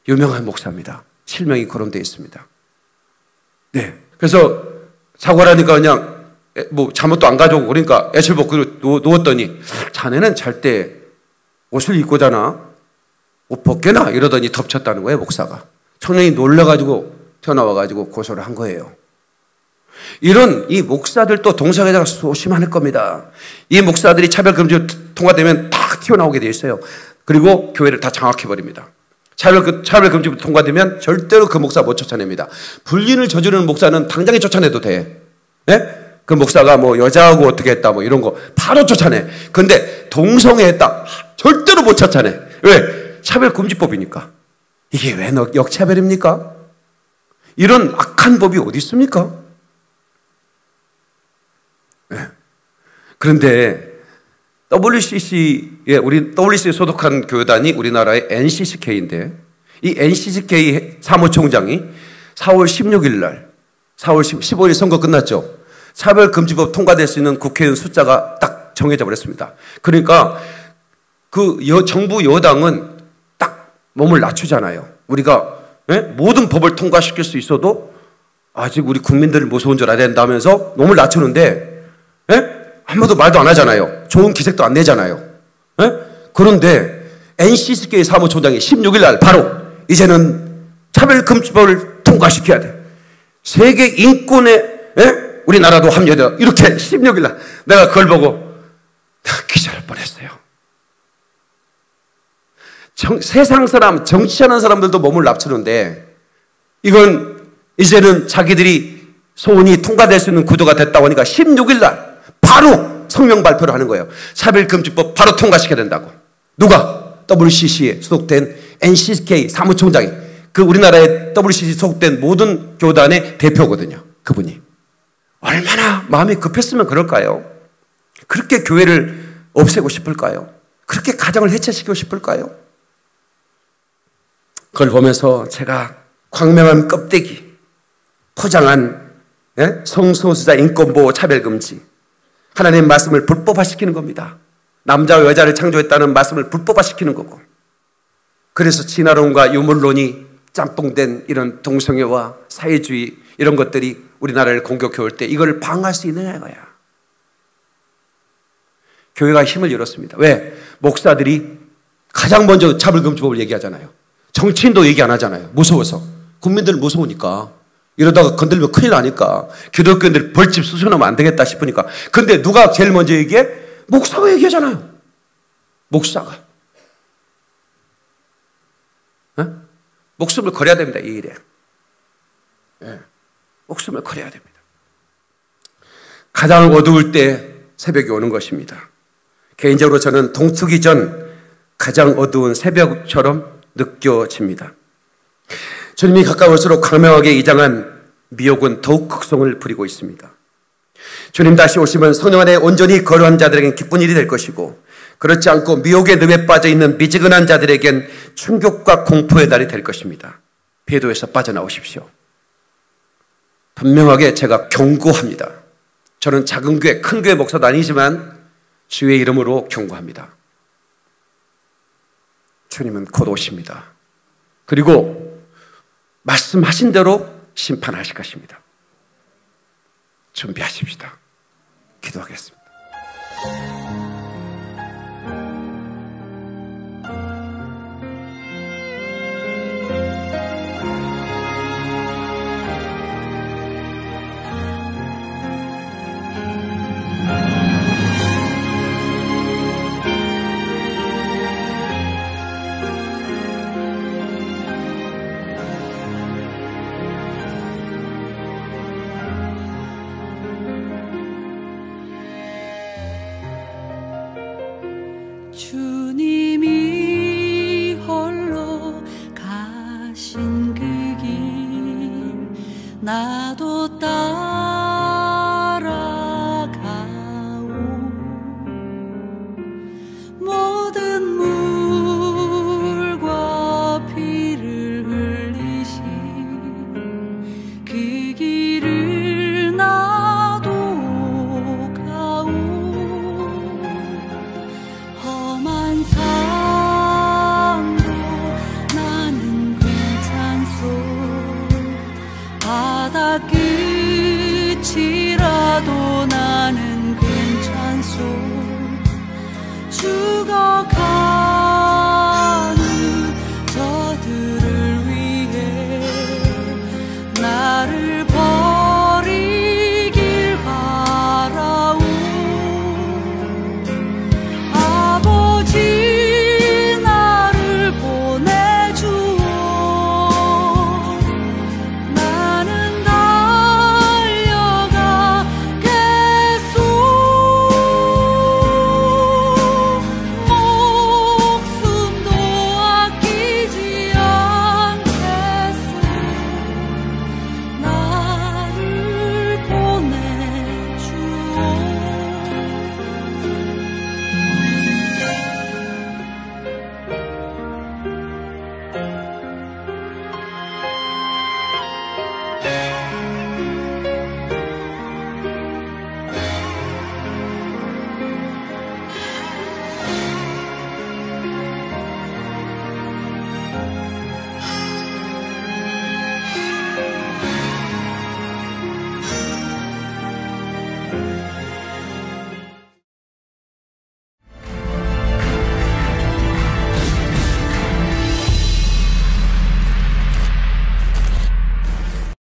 유명한 목사입니다. 실명이 거론되어 있습니다. 네, 그래서 자고 하라니까 그냥 뭐 잠옷도 안 가져오고 그러니까 애출 벗고 누웠더니 자네는 잘 때 옷을 입고 자나? 옷 벗겨나? 이러더니 덮쳤다는 거예요, 목사가. 청년이 놀라가지고 튀어나와가지고 고소를 한 거예요. 이런 이 목사들도 동성애자가 수없이 많을 겁니다. 이 목사들이 차별금지 통과되면 딱 튀어나오게 되어 있어요. 그리고 교회를 다 장악해버립니다. 차별금지 통과되면 절대로 그 목사 못 쫓아냅니다. 불륜을 저지르는 목사는 당장에 쫓아내도 돼. 네? 그 목사가 뭐 여자하고 어떻게 했다 뭐 이런 거 바로 쫓아내. 근데 동성애 했다 절대로 못 쫓아내. 왜? 차별금지법이니까. 이게 왜 역차별입니까? 이런 악한 법이 어디 있습니까? 네. 그런데 우리 WCC에 소속한 교단이 우리나라의 NCCK인데 이 NCCK 사무총장이 4월 16일 날 4월 15일 선거 끝났죠. 차별금지법 통과될 수 있는 국회의원 숫자가 딱 정해져 버렸습니다. 그러니까 그 정부 여당은 딱 몸을 낮추잖아요. 우리가 모든 법을 통과시킬 수 있어도 아직 우리 국민들을 무서운 줄 알아야 된다면서 몸을 낮추는데 아무도 말도 안 하잖아요. 좋은 기색도 안 내잖아요. 그런데 NCSK 사무총장이 16일 날 바로 이제는 차별금지법을 통과시켜야 돼. 세계 인권에 우리나라도 합류해야 돼. 이렇게 16일 날 내가 그걸 보고 기절할 뻔했어요. 세상 사람, 정치하는 사람들도 몸을 낮추는데 이건 이제는 자기들이 소원이 통과될 수 있는 구조가 됐다고 하니까 16일 날 바로 성명 발표를 하는 거예요. 차별금지법 바로 통과시켜야 된다고. 누가? WCC에 소속된 NCK 사무총장이 그 우리나라의 WCC 소속된 모든 교단의 대표거든요. 그분이. 얼마나 마음이 급했으면 그럴까요? 그렇게 교회를 없애고 싶을까요? 그렇게 가정을 해체시키고 싶을까요? 그걸 보면서 제가 광명한 껍데기 포장한 성소수자 인권보호 차별금지 하나님의 말씀을 불법화시키는 겁니다. 남자와 여자를 창조했다는 말씀을 불법화시키는 거고 그래서 진화론과 유물론이 짬뽕된 이런 동성애와 사회주의 이런 것들이 우리나라를 공격해 올 때 이걸 방어할 수 있느냐 이거야. 교회가 힘을 잃었습니다. 왜? 목사들이 가장 먼저 차별금지법을 얘기하잖아요. 정치인도 얘기 안 하잖아요. 무서워서. 국민들 무서우니까. 이러다가 건들면 큰일 나니까. 기독교인들 벌집 쑤셔놓으면 안 되겠다 싶으니까. 근데 누가 제일 먼저 얘기해? 목사가 얘기하잖아요. 목사가. 목숨을 걸어야 됩니다. 이 일에. 목숨을 걸어야 됩니다. 가장 어두울 때 새벽이 오는 것입니다. 개인적으로 저는 동트기 전 가장 어두운 새벽처럼 느껴집니다. 주님이 가까울수록 광명하게 이장한 미혹은 더욱 극성을 부리고 있습니다. 주님 다시 오시면 성령 안에 온전히 거룩한 자들에겐 기쁜 일이 될 것이고 그렇지 않고 미혹의 늪에 빠져있는 미지근한 자들에겐 충격과 공포의 날이 될 것입니다. 배도에서 빠져나오십시오. 분명하게 제가 경고합니다. 저는 작은 교회, 큰 교회 목사도 아니지만 주의 이름으로 경고합니다. 주님은 곧 오십니다. 그리고 말씀하신 대로 심판하실 것입니다. 준비하십시다. 기도하겠습니다. 주님이 홀로 가신 그 길 나